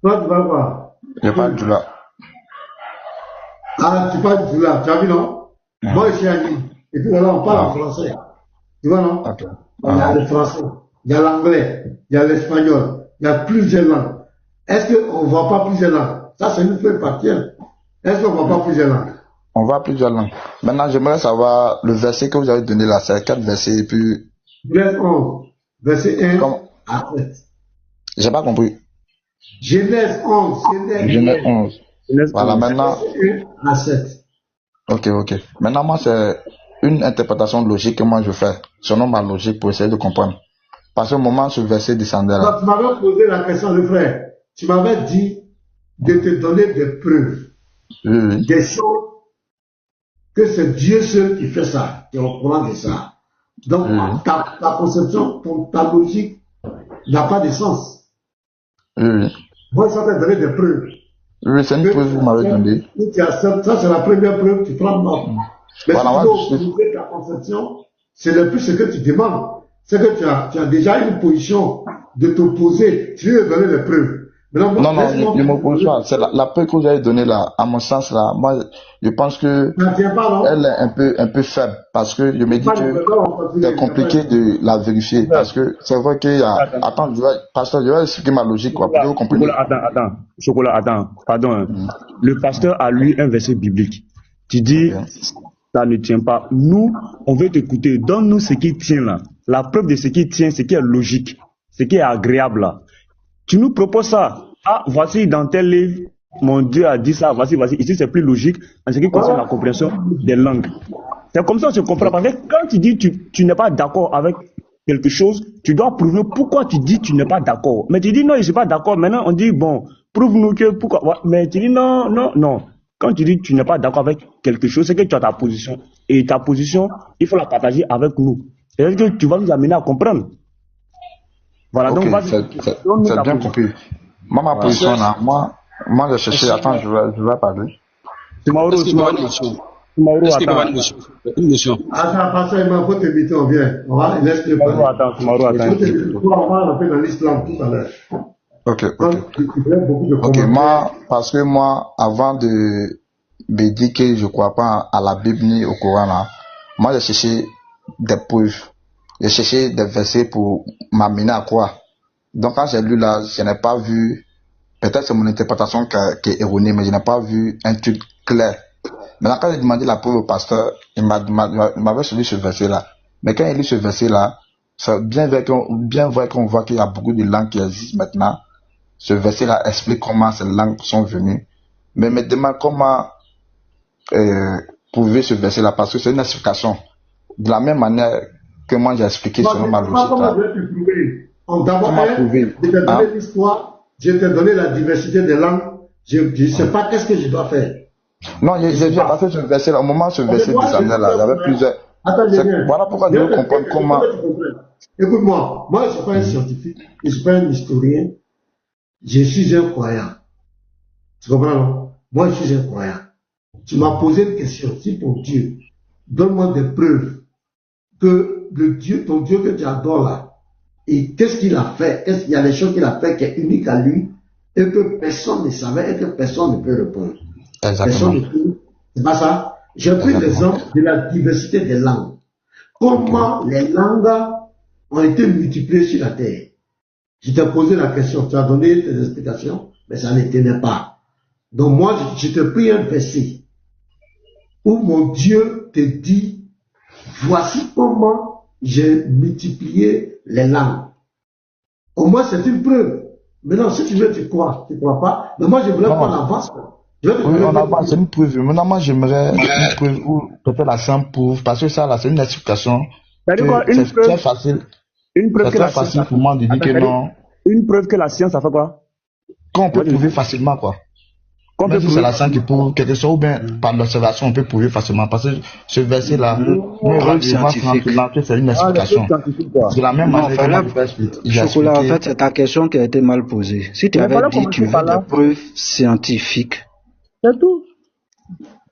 Toi, tu parles quoi? Je parle du là. Ah, tu parles du là, tu as vu, non? Moi, je suis à Lille. Et puis là, on parle en français. Tu vois, non? Il y a le français, il y a l'anglais, il y a l'espagnol, il y a plusieurs langues. Est-ce qu'on ne voit pas plusieurs langues? Ça, c'est une feuille partie. Est-ce qu'on ne voit pas plusieurs langues? On voit plusieurs langues. Maintenant, j'aimerais savoir le verset que vous avez donné là, c'est 4 versets et puis. Genèse 11, verset 1 à 7. J'ai pas compris. Genèse 11. Genèse 11. Voilà, maintenant. Verset 1 à 7. Ok. Maintenant, moi, c'est une interprétation logique que moi je fais, selon ma logique pour essayer de comprendre. Parce qu'au moment où ce verset descendait là. Quand tu m'avais posé la question, le frère, tu m'avais dit de te donner des preuves. Oui. Des choses que c'est Dieu seul qui fait ça, qui est au courant de ça. Donc, ta conception, ta logique n'a pas de sens. Oui. Moi, ça t'a donné des preuves. Oui, c'est une preuve que vous m'avez donné. Ça, c'est la première preuve, tu prends mort. Mais voilà, si tu veux prouver ta conception, c'est le plus ce que tu demandes. C'est que tu as déjà une position de t'opposer. Tu veux donner des preuves. Non, je ne m'oppose pas. C'est la preuve que vous avez donnée là, à mon sens là, moi, je pense que elle est un peu faible parce que je me dis que c'est compliqué de la vérifier parce que c'est vrai qu'il y a. Attends, pasteur, je vais expliquer ma logique quoi, pour que vous compreniez. Attends, pardon. Le pasteur a lu un verset biblique. Tu dis, ça ne tient pas. Nous, on veut t'écouter. Donne-nous ce qui tient là. La preuve de ce qui tient, ce qui est logique, ce qui est agréable là. Tu nous proposes ça. Ah, voici dans tel livre, mon Dieu a dit ça, voici. Ici, c'est plus logique en ce qui concerne la compréhension des langues. C'est comme ça qu'on se comprend. Parce que quand tu dis tu n'es pas d'accord avec quelque chose, tu dois prouver pourquoi tu dis tu n'es pas d'accord. Mais tu dis non, je ne suis pas d'accord. Maintenant, on dit bon, prouve-nous que pourquoi. Mais tu dis non. Quand tu dis tu n'es pas d'accord avec quelque chose, c'est que tu as ta position. Et ta position, il faut la partager avec nous. C'est-à-dire que tu vas nous amener à comprendre. Voilà, okay, donc c'est bien compris. Moi, ma position là, moi j'ai cherché, attends, je vais parler. Mauro, attends. Une notion. Attends, parce qu'il m'a faut t'inviter, on vient. On va, laisse-le parler. Mauro, attends. On va rentrer dans l'islam tout à l'heure. Ok, moi, parce que moi, avant de me dire que je crois pas à la Bible ni au Coran là, moi j'ai cherché des preuves. J'ai cherché des versets pour m'amener à croire. Donc quand j'ai lu là, je n'ai pas vu, peut-être c'est mon interprétation qui est erronée, mais je n'ai pas vu un truc clair. Maintenant quand j'ai demandé la preuve au pasteur, il m'avait suivi ce verset là. Mais quand il lit ce verset là, c'est bien vrai qu'on voit qu'il y a beaucoup de langues qui existent maintenant. Ce verset là explique comment ces langues sont venues. Mais me demande comment prouver ce verset là, parce que c'est une explication. De la même manière que moi j'ai expliqué selon ma logique. Comment je vais te prouver? D'abord, je t'ai donné l'histoire, je t'ai donné la diversité des langues, je ne sais pas qu'est-ce que je dois faire. Non, j'ai pas fait ce verset là. Au moment où ce verset descendait là, il y avait plusieurs. Attends, voilà pourquoi je veux comprendre comment. Écoute-moi, moi je ne suis pas un scientifique, je ne suis pas un historien, je suis un croyant. Tu comprends, non? Moi je suis un croyant. Tu m'as posé une question, si pour Dieu, donne-moi des preuves que ton Dieu que tu adores là, et qu'est-ce qu'il a fait, il y a des choses qu'il a fait qui est unique à lui, et que personne ne savait, et que personne ne peut répondre. Exactement. Personne ne peut. C'est pas ça? J'ai pris l'exemple de la diversité des langues. Comment les langues ont été multipliées sur la terre. Je t'ai posé la question, tu as donné tes explications, mais ça ne tenait pas. Donc moi, je te pris un verset où mon Dieu te dit, voici comment j'ai multiplié les langues. Au moins, c'est une preuve. Maintenant, si tu veux, tu crois pas. Mais moi, je voulais prendre l'avance. Oui, on avance, c'est une preuve. Maintenant, moi, j'aimerais une preuve où peut-être la science prouve, parce que ça, là, c'est une explication. C'est très facile. Une preuve c'est très facile pour moi de dire que non. Une preuve que la science a fait quoi? Qu'on peut prouver facilement, quoi. Même si c'est la science qui prouve quelque chose, ou bien par l'observation, on peut prouver facilement. Parce que ce verset-là, c'est une explication. De la même manière que Chocolat, en fait, c'est ta question qui a été mal posée. Si tu avais dit tu veux des preuves scientifiques, c'est tout.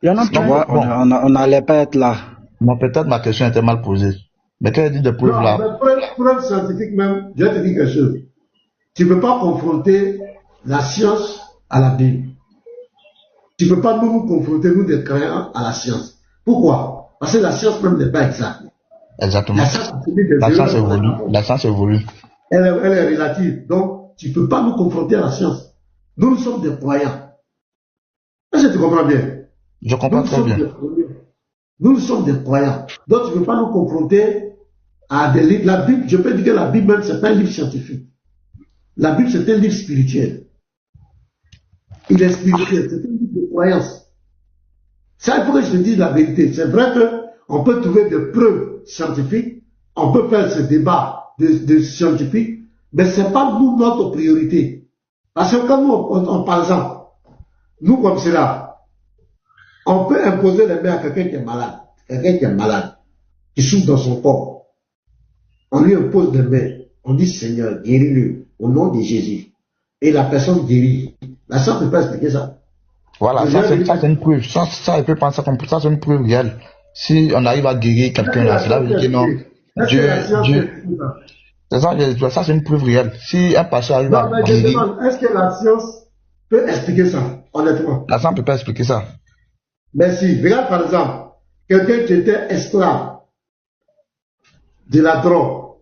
Il y en a plein. On n'allait pas être là. Non, peut-être ma question était mal posée. Mais quand elle dit des preuves là. Preuves scientifiques même, je vais te dire quelque chose. Tu ne peux pas confronter la science à la Bible. Tu ne peux pas nous confronter, nous des croyants, à la science. Pourquoi? Parce que la science même n'est pas exacte. Exactement. La science évolue. Elle est relative. Donc, tu ne peux pas nous confronter à la science. Nous sommes des croyants. Est-ce que tu comprends bien? Je comprends très bien. Nous sommes des croyants. Donc, tu ne peux pas nous confronter à des livres. La Bible, je peux dire que la Bible même, c'est pas un livre scientifique. La Bible, c'est un livre spirituel. Il est spirituel, c'est un livre de croyance. Ça, il faut que je te dise la vérité. C'est vrai qu'on peut trouver des preuves scientifiques, on peut faire ce débat de scientifiques, mais ce n'est pas nous notre priorité. Parce que quand nous, par exemple, nous comme cela, on peut imposer les mains à quelqu'un qui est malade, qui souffre dans son corps. On lui impose les mains, on dit Seigneur, guéris-le au nom de Jésus. Et la personne guérit. La science ne peut pas expliquer ça. Voilà, ça c'est une preuve. Ça, il peut penser comme ça, c'est une preuve réelle. Si on arrive à guérir quelqu'un là, c'est là que non. Dieu. Ça, c'est une preuve réelle. Si un patient arrive à guérir. Est-ce que la science peut expliquer ça, honnêtement? La science ne peut pas expliquer ça. Merci. Regarde par exemple, quelqu'un qui était esclave de la drogue.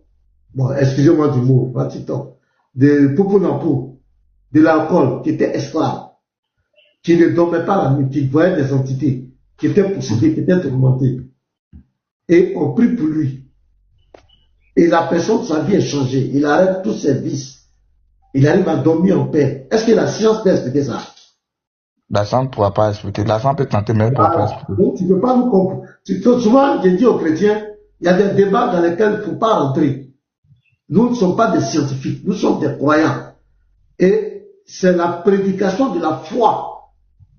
Bon, excusez-moi du mot, de poupounapou, de l'alcool, qui était esclave, qui ne dormait pas la nuit, qui voyait des entités, qui étaient possédées, qui étaient tourmentées. Et on prie pour lui. Et la personne, sa vie est changée. Il arrête tous ses vices. Il arrive à dormir en paix. Est-ce que la science peut expliquer ça? La science ne pourra pas expliquer. La science peut tenter, mais elle ne pourra pas expliquer. Donc, tu ne peux pas nous comprendre. Souvent, je dis aux chrétiens, il y a des débats dans lesquels il ne faut pas rentrer. Nous ne sommes pas des scientifiques, nous sommes des croyants. Et c'est la prédication de la foi.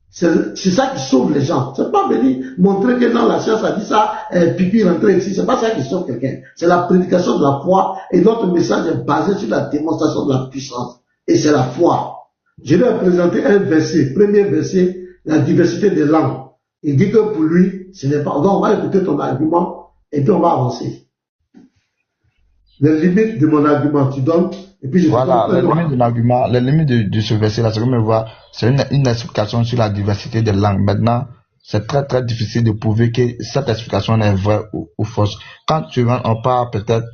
C'est ça qui sauve les gens. C'est pas venir montrer que non, la science a dit ça, pipi rentrer ici. C'est pas ça qui sauve quelqu'un. C'est la prédication de la foi. Et notre message est basé sur la démonstration de la puissance. Et c'est la foi. Je vais présenter un verset. Premier verset, la diversité des langues. Il dit que pour lui, ce n'est pas. Donc on va écouter ton argument et puis on va avancer. Les limites de mon argument, tu donnes. Et puis voilà, les limites de l'argument, les limites de ce verset-là, c'est comme on voit, c'est une explication sur la diversité des langues. Maintenant, c'est très très difficile de prouver que cette explication est vraie ou fausse. Quand on part peut-être,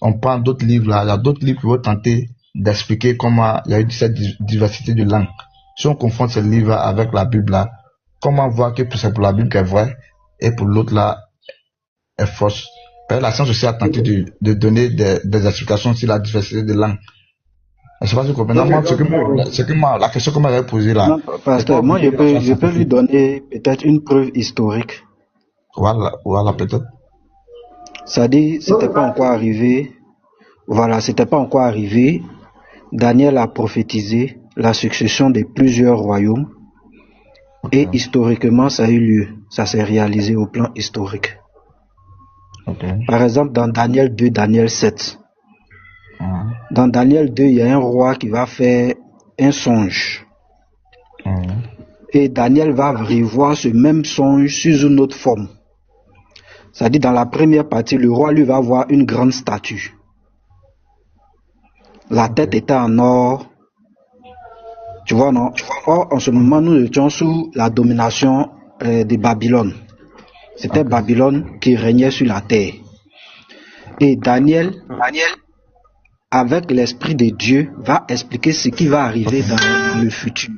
on prend d'autres livres là, il y a d'autres livres qui vont tenter d'expliquer comment il y a eu cette diversité de langues. Si on confronte ce livre avec la Bible là, comment voir que c'est pour la Bible qui est vrai et pour l'autre là est fausse. La science aussi a tenté de donner des explications sur la diversité des langues. Je ne sais pas si vous comprenez. La question qu'on m'avait posée là. Non, pasteur, moi je peux lui donner peut-être une preuve historique. Voilà peut-être. Ça dit, c'était pas encore arrivé. Voilà, c'était pas encore arrivé. Daniel a prophétisé la succession de plusieurs royaumes. Okay. Et historiquement, ça a eu lieu. Ça s'est réalisé au plan historique. Okay. Par exemple, dans Daniel 2, Daniel 7. Dans Daniel 2, il y a un roi qui va faire un songe. Et Daniel va revoir ce même songe sous une autre forme. C'est-à-dire dans la première partie, le roi lui va avoir une grande statue. La tête était en or. Tu vois, non? Or, en ce moment, nous étions sous la domination de Babylone. C'était Babylone qui régnait sur la terre. Et Daniel, avec l'Esprit de Dieu, va expliquer ce qui va arriver dans le futur.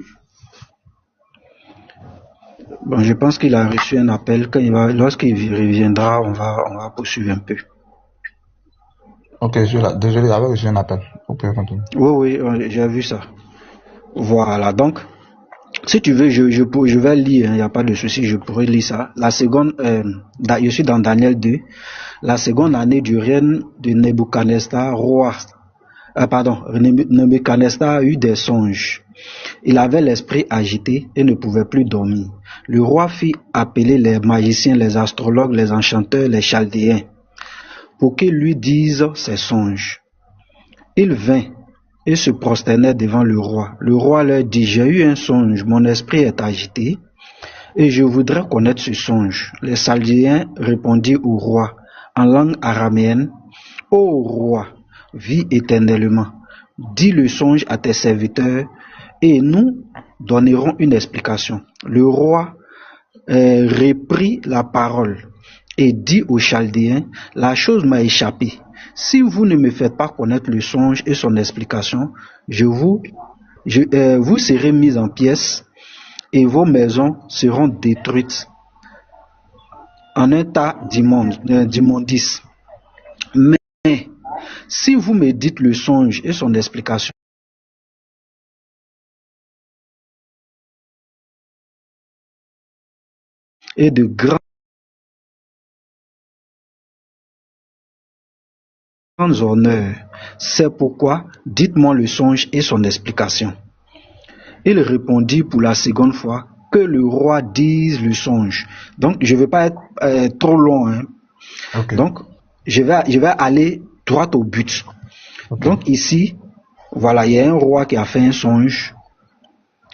Bon, je pense qu'il a reçu un appel. Lorsqu'il reviendra, on va poursuivre un peu. Ok, je suis là. Désolé, j'avais reçu un appel. Vous pouvez continuer. Oui, j'ai vu ça. Voilà, donc, si tu veux, je vais lire, il n'y a pas de souci, je pourrais lire ça. La seconde, je suis dans Daniel 2, la seconde année du règne de Nebuchadnezzar, Nebuchadnezzar a eu des songes. Il avait l'esprit agité et ne pouvait plus dormir. Le roi fit appeler les magiciens, les astrologues, les enchanteurs, les chaldéens, pour qu'ils lui disent ses songes. Il vint et se prosternait devant le roi. Le roi leur dit, j'ai eu un songe, mon esprit est agité, et je voudrais connaître ce songe. Les Chaldéens répondirent au roi, en langue araméenne, ô roi, vis éternellement, dis le songe à tes serviteurs, et nous donnerons une explication. Le roi reprit la parole et dit aux Chaldéens, la chose m'a échappé. Si vous ne me faites pas connaître le songe et son explication, vous serez mis en pièces et vos maisons seront détruites en un tas d'immondices. Mais si vous me dites le songe et son explication, et de grands honneurs, c'est pourquoi dites-moi le songe et son explication. Il répondit pour la seconde fois que le roi dise le songe. Donc je ne vais pas être trop long. Hein. Okay. Donc je vais aller droit au but. Okay. Donc ici, voilà, il y a un roi qui a fait un songe,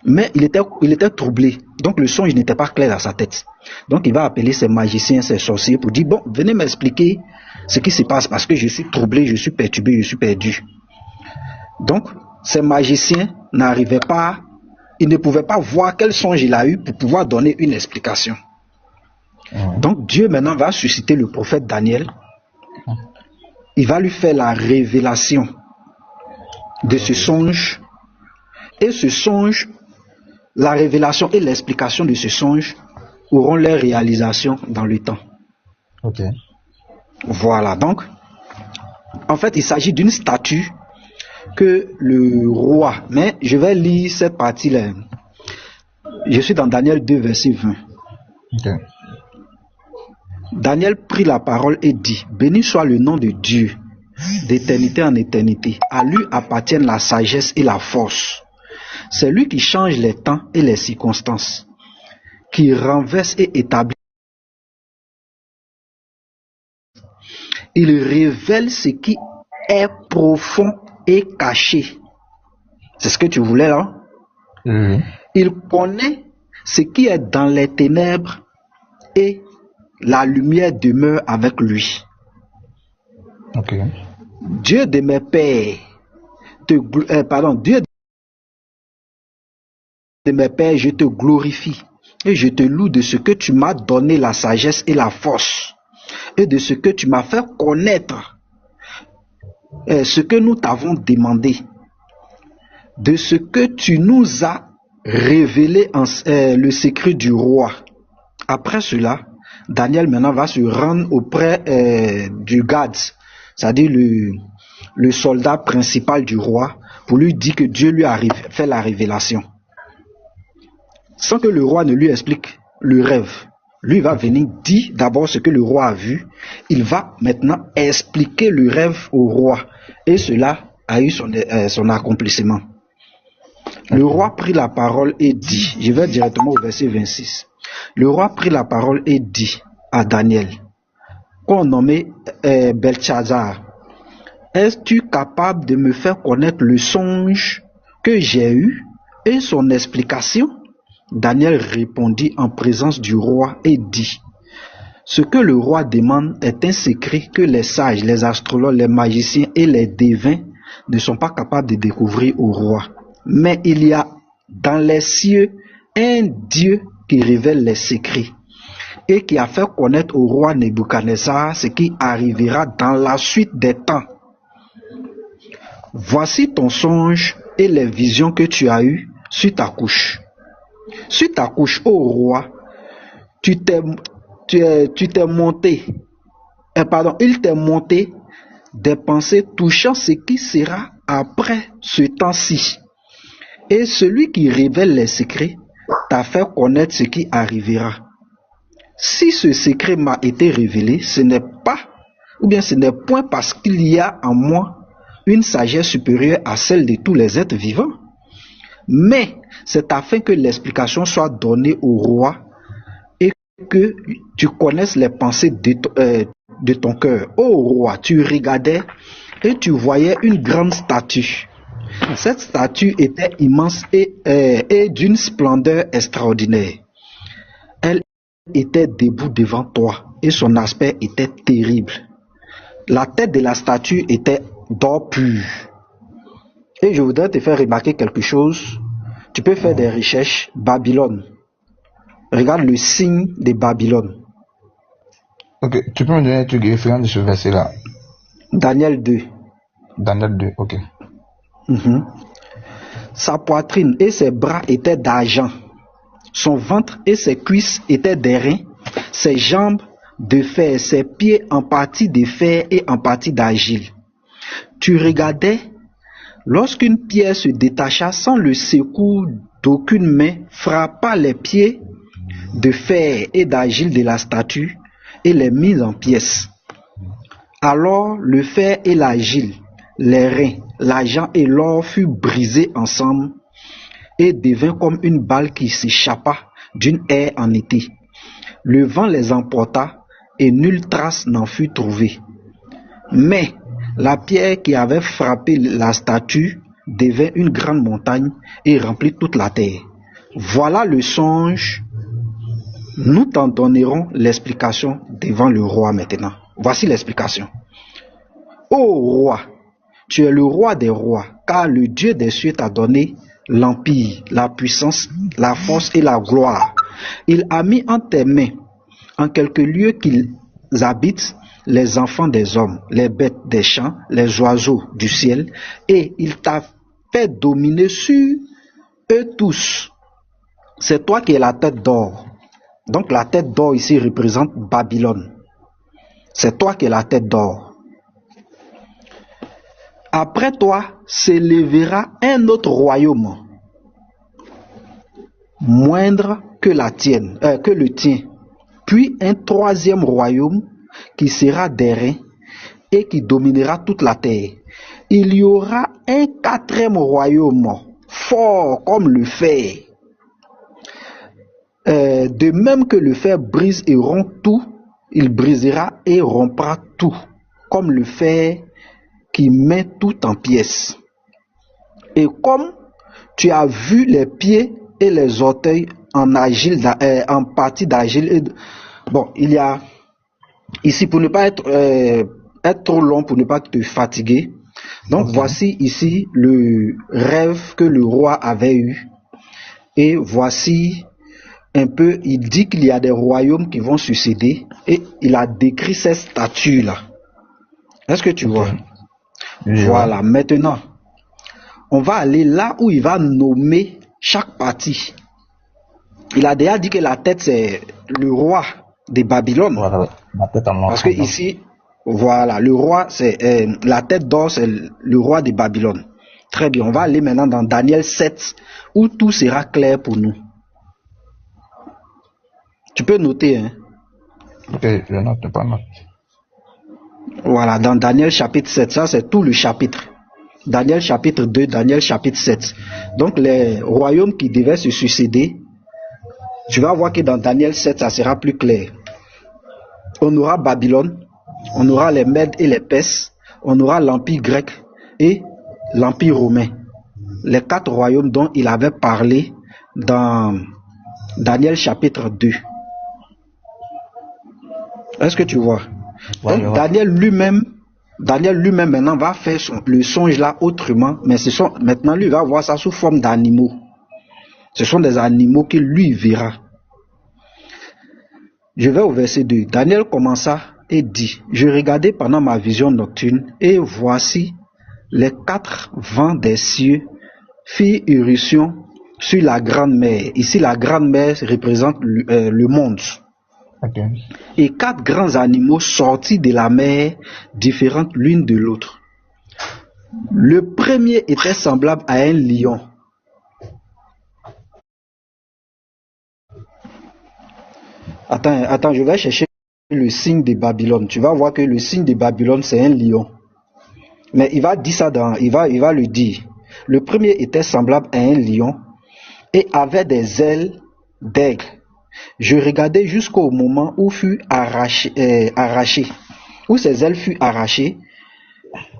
mais il était troublé. Donc le songe n'était pas clair dans sa tête. Donc il va appeler ses magiciens, ses sorciers pour dire, bon, venez m'expliquer ce qui se passe parce que je suis troublé, je suis perturbé, je suis perdu. Donc ces magiciens n'arrivaient pas, ils ne pouvaient pas voir quel songe il a eu pour pouvoir donner une explication. Donc Dieu maintenant va susciter le prophète Daniel. Il va lui faire la révélation de ce songe. Et ce songe, la révélation et l'explication de ce songe auront leur réalisation dans le temps. Ok. Voilà, donc, en fait, il s'agit d'une statue que le roi, mais je vais lire cette partie-là. Je suis dans Daniel 2, verset 20. Ok. Daniel prit la parole et dit, béni soit le nom de Dieu, d'éternité en éternité. À lui appartiennent la sagesse et la force. C'est lui qui change les temps et les circonstances, qui renverse et établit. Il révèle ce qui est profond et caché. C'est ce que tu voulais là? Il connaît ce qui est dans les ténèbres et la lumière demeure avec lui. Okay. Dieu de mes pères, Dieu de mes pères, je te glorifie et je te loue de ce que tu m'as donné la sagesse et la force et de ce que tu m'as fait connaître ce que nous t'avons demandé, de ce que tu nous as révélé le secret du roi. Après cela, Daniel maintenant va se rendre auprès du Gad, c'est-à-dire le soldat principal du roi, pour lui dire que Dieu lui a fait la révélation. Sans que le roi ne lui explique le rêve. Lui va venir dire d'abord ce que le roi a vu. Il va maintenant expliquer le rêve au roi. Et cela a eu son accomplissement. Le roi prit la parole et dit, je vais directement au verset 26. Le roi prit la parole et dit à Daniel, qu'on nommait Belchazzar, es-tu capable de me faire connaître le songe que j'ai eu et son explication? Daniel répondit en présence du roi et dit, Ce que le roi demande est un secret que les sages, les astrologues, les magiciens et les devins ne sont pas capables de découvrir au roi. Mais il y a dans les cieux un Dieu qui révèle les secrets et qui a fait connaître au roi Nebuchadnezzar ce qui arrivera dans la suite des temps. Voici ton songe et les visions que tu as eues sur ta couche. Sur ta couche, ô roi, il t'est monté des pensées touchant ce qui sera après ce temps-ci. Et celui qui révèle les secrets t'a fait connaître ce qui arrivera. Si ce secret m'a été révélé, ce n'est point parce qu'il y a en moi une sagesse supérieure à celle de tous les êtres vivants, mais c'est afin que l'explication soit donnée au roi et que tu connaisses les pensées de ton cœur. Ô roi, tu regardais et tu voyais une grande statue. Cette statue était immense et d'une splendeur extraordinaire. Elle était debout devant toi et son aspect était terrible. La tête de la statue était d'or pur. Et je voudrais te faire remarquer quelque chose. Tu peux faire des recherches. Babylone. Regarde le signe de Babylone. Ok, tu peux me donner un truc référent de ce verset-là? Daniel 2. Daniel 2, ok. Sa poitrine et ses bras étaient d'argent. Son ventre et ses cuisses étaient d'airain. Ses jambes de fer, ses pieds en partie de fer et en partie d'argile. Tu regardais, lorsqu'une pierre se détacha sans le secours d'aucune main, frappa les pieds de fer et d'argile de la statue et les mit en pièces. Alors le fer et l'argile, les reins, l'argent et l'or furent brisés ensemble et devint comme une balle qui s'échappa d'une haie en été. Le vent les emporta et nulle trace n'en fut trouvée. Mais la pierre qui avait frappé la statue devint une grande montagne et remplit toute la terre. Voilà le songe. Nous t'en donnerons l'explication devant le roi maintenant. Voici l'explication. Ô roi, tu es le roi des rois, car le Dieu des cieux t'a donné l'empire, la puissance, la force et la gloire. Il a mis en tes mains, en quelques lieux qu'ils habitent, les enfants des hommes, les bêtes des champs, les oiseaux du ciel, et il t'a fait dominer sur eux tous. C'est toi qui es la tête d'or. Donc la tête d'or ici représente Babylone. C'est toi qui es la tête d'or. Après toi s'élèvera un autre royaume, moindre que le tien, puis un troisième royaume qui sera d'airain et qui dominera toute la terre. Il y aura un quatrième royaume, fort comme le fer. De même que le fer brise et rompt tout, il brisera et rompra tout, comme le fer qui met tout en pièces. Et comme tu as vu les pieds et les orteils en argile, en partie d'argile, bon, il y a ici, pour ne pas être trop long, pour ne pas te fatiguer, donc voici ici le rêve que le roi avait eu, et voici un peu, il dit qu'il y a des royaumes qui vont succéder, et il a décrit ces statues-là. Est-ce que tu vois? Voilà, maintenant, on va aller là où il va nommer chaque partie. Il a déjà dit que la tête, c'est le roi de Babylone. Voilà, la tête en parce que ici, voilà, le roi, c'est la tête d'or, c'est le roi de Babylone. Très bien, on va aller maintenant dans Daniel 7, où tout sera clair pour nous. Tu peux noter, hein? Ok, je note, pas note. Voilà, dans Daniel chapitre 7, ça c'est tout le chapitre. Daniel chapitre 2, Daniel chapitre 7. Donc les royaumes qui devaient se succéder, tu vas voir que dans Daniel 7, ça sera plus clair. On aura Babylone, on aura les Mèdes et les Perses, on aura l'Empire grec et l'Empire romain. Les 4 royaumes dont il avait parlé dans Daniel chapitre 2. Est-ce que tu vois? Ouais, Donc Daniel lui-même maintenant va faire le songe là autrement, mais maintenant lui va voir ça sous forme d'animaux. Ce sont des animaux qu'il lui verra. Je vais au verset 2. Daniel commença et dit, je regardais pendant ma vision nocturne, et voici les 4 vents des cieux firent irruption sur la grande mer. Ici, la grande mer représente le monde. Okay. Et 4 grands animaux sortis de la mer, différentes l'une de l'autre. Le premier était semblable à un lion. Attends, je vais chercher le signe de Babylone. Tu vas voir que le signe de Babylone, c'est un lion. Mais il va dire ça il va le dire. Le premier était semblable à un lion et avait des ailes d'aigle. Je regardais jusqu'au moment où fut arraché, où ses ailes furent arrachées.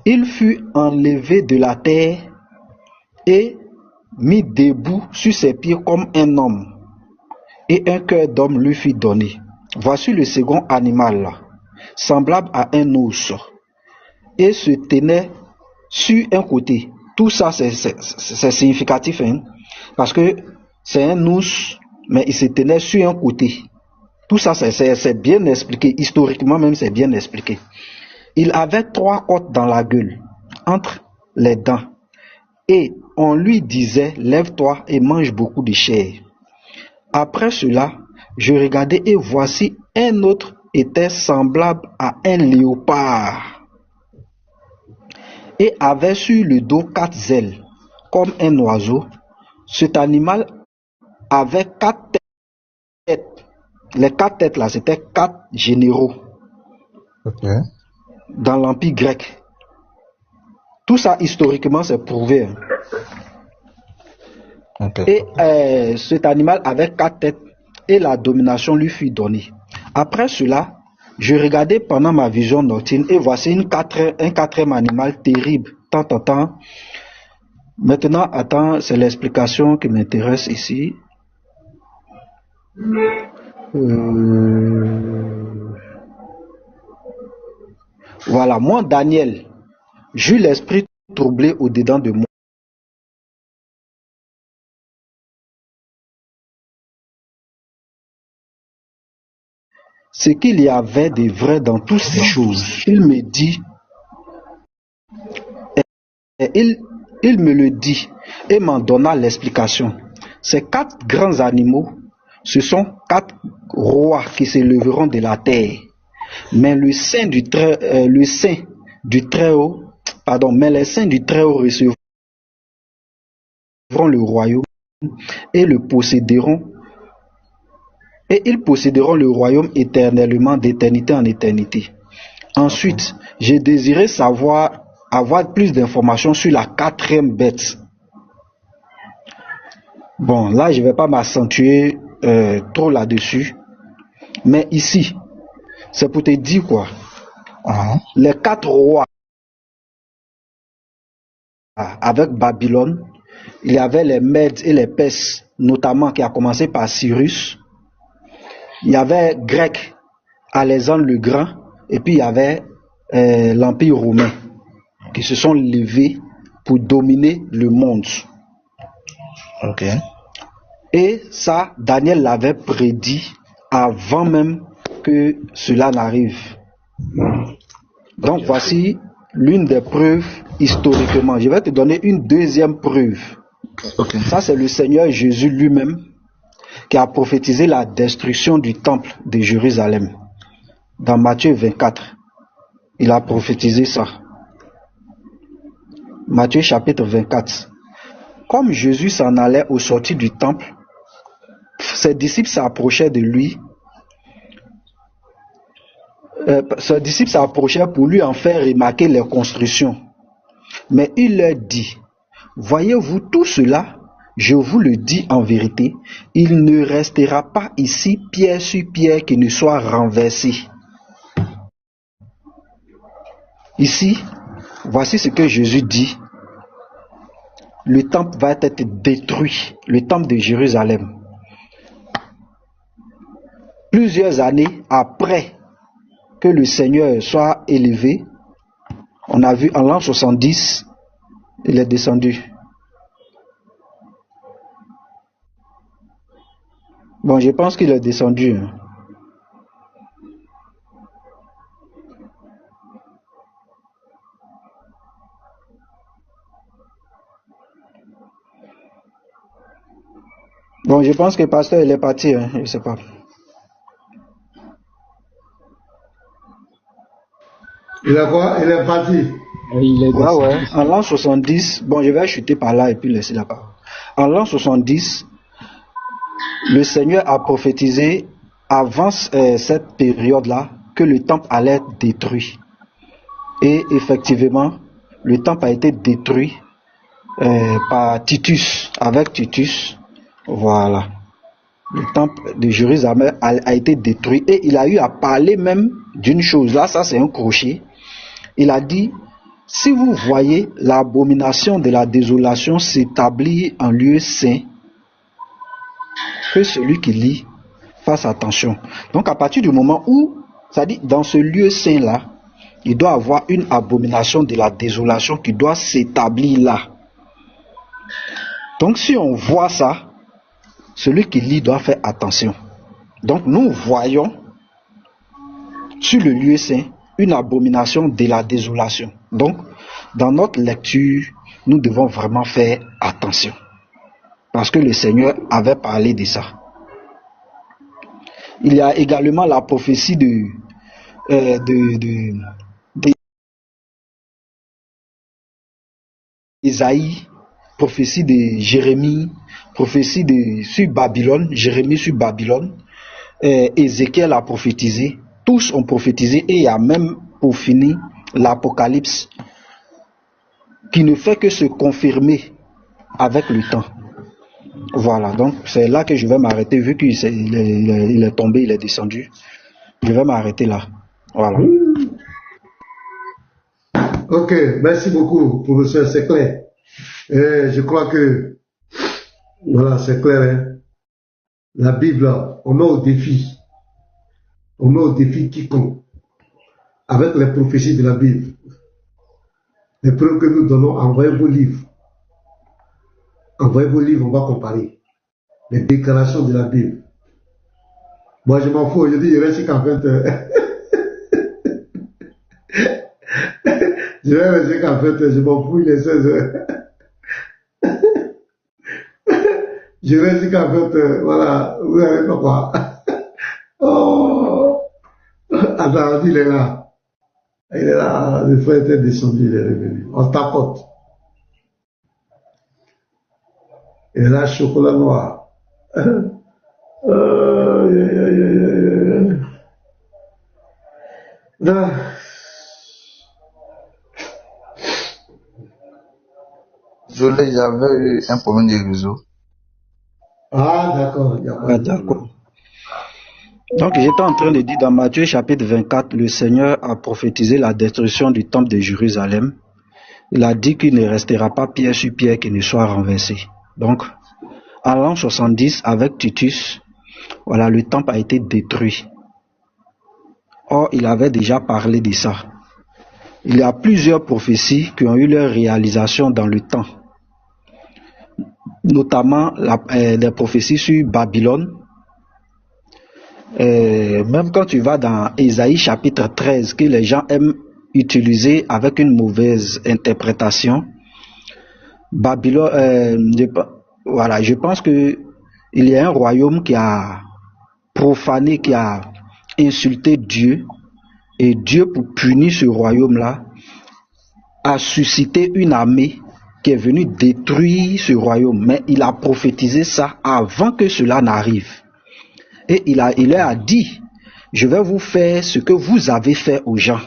Il fut enlevé de la terre et mis debout sur ses pieds comme un homme. Et un cœur d'homme lui fut donné. Voici le second animal là, semblable à un ours, et se tenait sur un côté. Tout ça c'est significatif, hein, parce que c'est un ours, mais il se tenait sur un côté. Tout ça c'est bien expliqué, historiquement même c'est bien expliqué. Il avait 3 côtes dans la gueule, entre les dents, et on lui disait, lève-toi et mange beaucoup de chair. Après cela, je regardais et voici un autre était semblable à un léopard et avait sur le dos 4 ailes comme un oiseau. Cet animal avait 4 têtes. Les 4 têtes là, c'était 4 généraux dans l'Empire grec. Tout ça historiquement c'est prouvé. Et cet animal avait 4 têtes et la domination lui fut donnée. Après cela, je regardais pendant ma vision nocturne et voici un quatrième animal terrible, tant. Maintenant, attends, c'est l'explication qui m'intéresse ici. Voilà, moi, Daniel, j'eus l'esprit troublé au-dedans de moi. Ce qu'il y avait de vrai dans toutes ces choses. Il me dit, il me le dit et m'en donna l'explication. Ces 4 grands animaux, ce sont 4 rois qui se lèveront de la terre. Mais les saints du Très-Haut recevront le royaume et le posséderont. Et ils posséderont le royaume éternellement, d'éternité en éternité. Ensuite, j'ai désiré avoir plus d'informations sur la 4e bête. Bon, là, je ne vais pas m'accentuer trop là-dessus. Mais ici, c'est pour te dire quoi. Les 4 rois avec Babylone, il y avait les Mèdes et les Perses, notamment qui a commencé par Cyrus. Il y avait Grec, Alexandre le Grand, et puis il y avait l'Empire romain qui se sont levés pour dominer le monde. Ok. Et ça, Daniel l'avait prédit avant même que cela n'arrive. Donc voici l'une des preuves historiquement. Je vais te donner une deuxième preuve. Okay. Ça, c'est le Seigneur Jésus lui-même qui a prophétisé la destruction du temple de Jérusalem. Dans Matthieu 24, il a prophétisé ça. Matthieu chapitre 24. Comme Jésus s'en allait au sortir du temple, ses disciples s'approchaient de lui. Ses disciples s'approchaient pour lui en faire remarquer les constructions. Mais il leur dit, voyez-vous tout cela? Je vous le dis en vérité, il ne restera pas ici pierre sur pierre qui ne soit renversé. Ici, voici ce que Jésus dit. Le temple va être détruit, le temple de Jérusalem. Plusieurs années après que le Seigneur soit élevé, on a vu en l'an 70, il est descendu. Bon, je pense qu'il est descendu. Bon, je pense que le pasteur, il est parti, je ne sais pas. Il a quoi? Il est parti. Il est ouais. En l'an 70, bon, je vais chuter par là et puis laisser la parole. En l'an 70, le Seigneur a prophétisé avant cette période-là que le temple allait être détruit. Et effectivement, le temple a été détruit par Titus, avec Titus. Voilà. Le temple de Jérusalem a été détruit et il a eu à parler même d'une chose. Là, ça c'est un crochet. Il a dit, si vous voyez l'abomination de la désolation s'établir en lieu saint, que celui qui lit fasse attention. Donc à partir du moment où, ça dit, dans ce lieu saint-là, il doit avoir une abomination de la désolation qui doit s'établir là. Donc si on voit ça, celui qui lit doit faire attention. Donc nous voyons sur le lieu saint une abomination de la désolation. Donc dans notre lecture, nous devons vraiment faire attention. Parce que le Seigneur avait parlé de ça. Il y a également la prophétie d'Ésaïe, prophétie de Jérémie, prophétie sur Babylone, Jérémie sur Babylone, Ézéchiel a prophétisé, tous ont prophétisé et il y a même pour finir l'Apocalypse qui ne fait que se confirmer avec le temps. Voilà, donc c'est là que je vais m'arrêter vu qu'il est tombé, il est descendu. Je vais m'arrêter là. Voilà. Ok, merci beaucoup, professeur, c'est clair. Je crois que, voilà, c'est clair. Hein? La Bible, on met au défi. On met au défi quiconque. Avec les prophéties de la Bible. Les preuves que nous donnons, envoyez vos livres. Envoyez vos livres, on va comparer. Les déclarations de la Bible. Moi, je m'en fous. Je dis, je reste qu'en fait... je vais rester qu'en fait, je m'en fous, il est 16 heures. Je reste qu'en fait, voilà, vous savez pas quoi. Oh! Attends, il est là. Il est là, le frère était descendu, il est revenu. On tapote. Il est là, chocolat noir. Désolé, il y avait eu un problème de réseau. Ah, d'accord. D'accord. Donc j'étais en train de dire dans Matthieu chapitre 24, le Seigneur a prophétisé la destruction du temple de Jérusalem. Il a dit qu'il ne restera pas pierre sur pierre qui ne soit renversé. Donc, en l'an 70, avec Titus, voilà, le temple a été détruit. Or, il avait déjà parlé de ça. Il y a plusieurs prophéties qui ont eu leur réalisation dans le temps. Notamment les prophéties sur Babylone. Même quand tu vas dans Ésaïe chapitre 13, que les gens aiment utiliser avec une mauvaise interprétation, Babylone, voilà, je pense que il y a un royaume qui a profané, qui a insulté Dieu, et Dieu, pour punir ce royaume-là, a suscité une armée qui est venue détruire ce royaume. Mais il a prophétisé ça avant que cela n'arrive. Et il leur a dit, je vais vous faire ce que vous avez fait aux gens.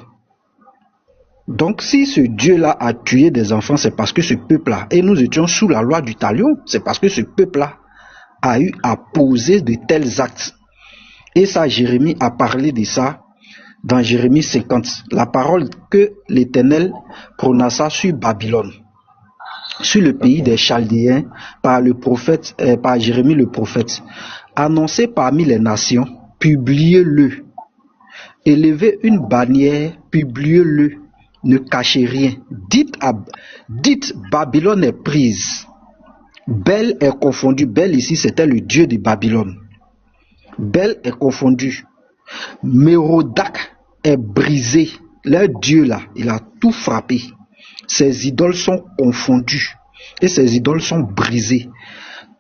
Donc si ce Dieu-là a tué des enfants, c'est parce que ce peuple-là, et nous étions sous la loi du talion, c'est parce que ce peuple-là a eu à poser de tels actes. Et ça, Jérémie a parlé de ça dans Jérémie 50. La parole que l'Éternel prononça sur Babylone, sur le pays des Chaldéens, par le prophète, par Jérémie le prophète. Annoncé parmi les nations, publiez-le. Élevez une bannière, publiez-le, ne cachez rien. Dites Babylone est prise. Bel est confondu. Bel ici, c'était le dieu de Babylone. Bel est confondu. Mérodach est brisé. Leur dieu là, il a tout frappé. Ses idoles sont confondues et ses idoles sont brisées.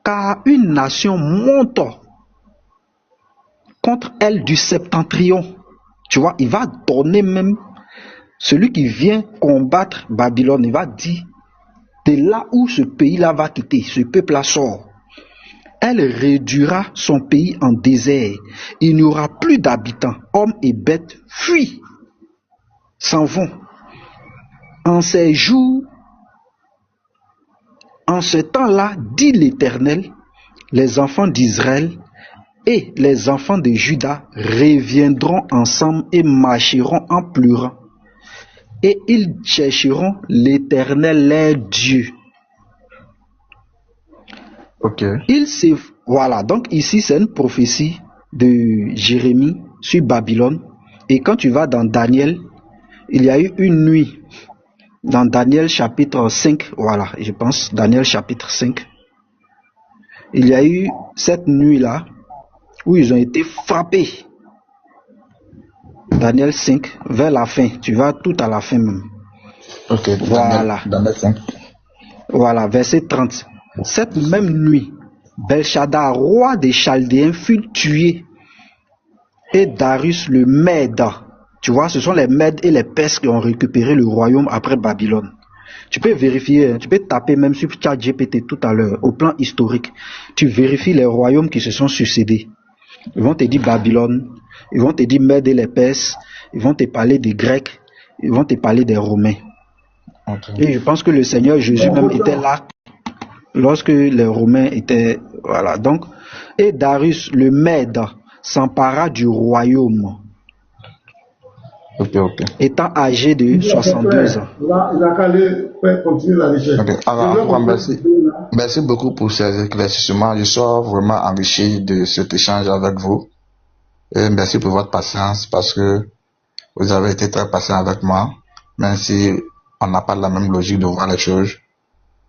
Car une nation monte contre elle du septentrion. Tu vois, il va donner même celui qui vient combattre Babylone. Il va dire, de là où ce pays-là va quitter, ce peuple-là sort. Elle réduira son pays en désert. Il n'y aura plus d'habitants. Hommes et bêtes fuient, s'en vont. En ces jours, en ce temps-là, dit l'Éternel, les enfants d'Israël et les enfants de Juda reviendront ensemble et marcheront en pleurant. Et ils chercheront l'Éternel, leur Dieu. Ok. Voilà, donc ici c'est une prophétie de Jérémie sur Babylone. Et quand tu vas dans Daniel, il y a eu une nuit. Dans Daniel chapitre 5, voilà, je pense, Daniel chapitre 5. Il y a eu cette nuit-là où ils ont été frappés. Daniel 5, vers la fin. Tu vas tout à la fin même. Ok, voilà. Daniel 5. Voilà, verset 30. Cette même nuit, Belshazzar, roi des Chaldéens, fut tué. Et Darius le Mède. Tu vois, ce sont les Mèdes et les Perses qui ont récupéré le royaume après Babylone. Tu peux vérifier, tu peux taper même sur ChatGPT tout à l'heure, au plan historique. Tu vérifies les royaumes qui se sont succédés. Ils vont te dire Babylone, ils vont te dire Mèdes et les Perses, ils vont te parler des Grecs, ils vont te parler des Romains. Okay. Et je pense que le Seigneur Jésus même était là lorsque les Romains étaient... Voilà, donc, et Darius le Mède s'empara du royaume. Ok. Étant âgé de 62 ans. Il a qu'à aller continuer la recherche. Ok, alors, merci beaucoup pour ces éclaircissements. Je suis vraiment enrichi de cet échange avec vous. Et merci pour votre patience parce que vous avez été très patient avec moi. Même si on n'a pas la même logique de voir les choses,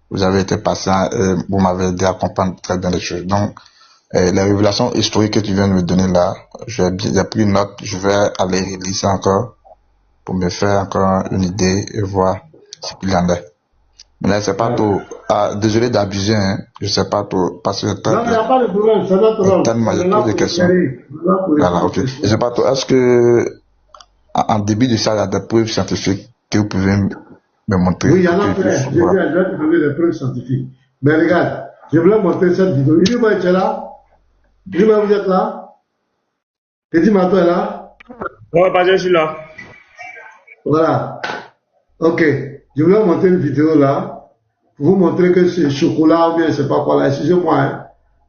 vous avez été patient et vous m'avez aidé à comprendre très bien les choses. Donc, les révélations historiques que tu viens de me donner là, j'ai pris une note, je vais aller lire ça encore pour me faire encore une idée et voir ce qu'il y en a. Mais là, c'est pas tout. Désolé d'abuser, hein. Je sais pas tout. Parce que non, il n'y a pas de problème, c'est notre rôle. Tellement je pose des questions. Voilà, ok. Je sais pas tout. Est-ce que, en début de ça, il y a des preuves scientifiques que vous pouvez me montrer? Oui, il y en a plein. Je vais te donner des preuves scientifiques. Mais regarde, je voulais montrer cette vidéo. Ilima, tu es là? Ilima, vous êtes là? Teddy Mato est là? Ouais, pas je suis là. Voilà. Ok. Je voulais montrer une vidéo là, pour vous montrer que c'est chocolat ou bien je sais pas quoi là. Excusez-moi, hein.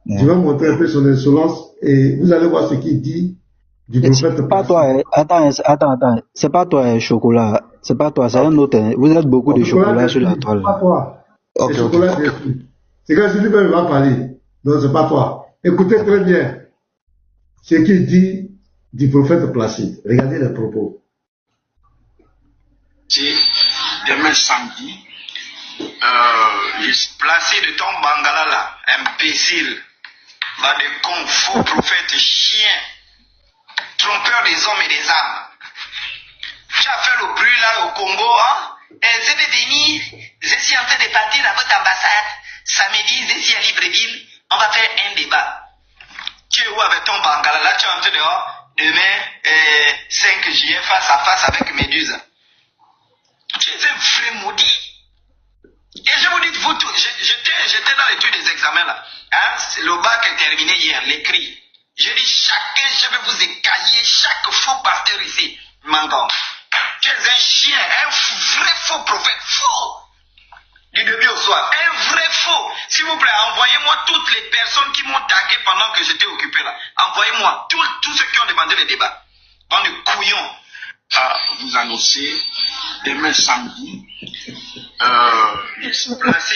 Je vais montrer un peu son insolence et vous allez voir ce qu'il dit du prophète. C'est pas toi, attends. C'est pas toi, chocolat. C'est pas toi, c'est un autre. Vous êtes beaucoup de chocolat sur la toile. C'est pas toi. C'est chocolat détruit. C'est quand celui même va parler. Donc c'est pas toi. Écoutez très bien ce qu'il dit du prophète Placide. Regardez les propos. Demain samedi, placé de ton bangala là, imbécile, va de con, faux prophète, chien, trompeur des hommes et des âmes. Tu as fait le bruit là au Congo, hein? Je suis en train de partir à votre ambassade. Samedi, je suis à Libreville, on va faire un débat. Tu es où avec ton bangala là? Tu es en train de demain, 5 juillet, face à face avec Méduse. Tu es un vrai maudit. Et je vous dis, vous tous, j'étais dans les trucs des examens là. Hein? Le bac est terminé hier, l'écrit. Je dis chacun, je vais vous écailler chaque faux pasteur ici. Mangan. Tu es un chien, un vrai faux prophète, faux. Du début au soir, un vrai faux. S'il vous plaît, envoyez-moi toutes les personnes qui m'ont tagué pendant que j'étais occupé là. Envoyez-moi tous ceux qui ont demandé le débat. Bande de couillons. Vous annoncer demain samedi placé.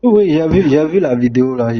Oui, j'ai vu la vidéo là.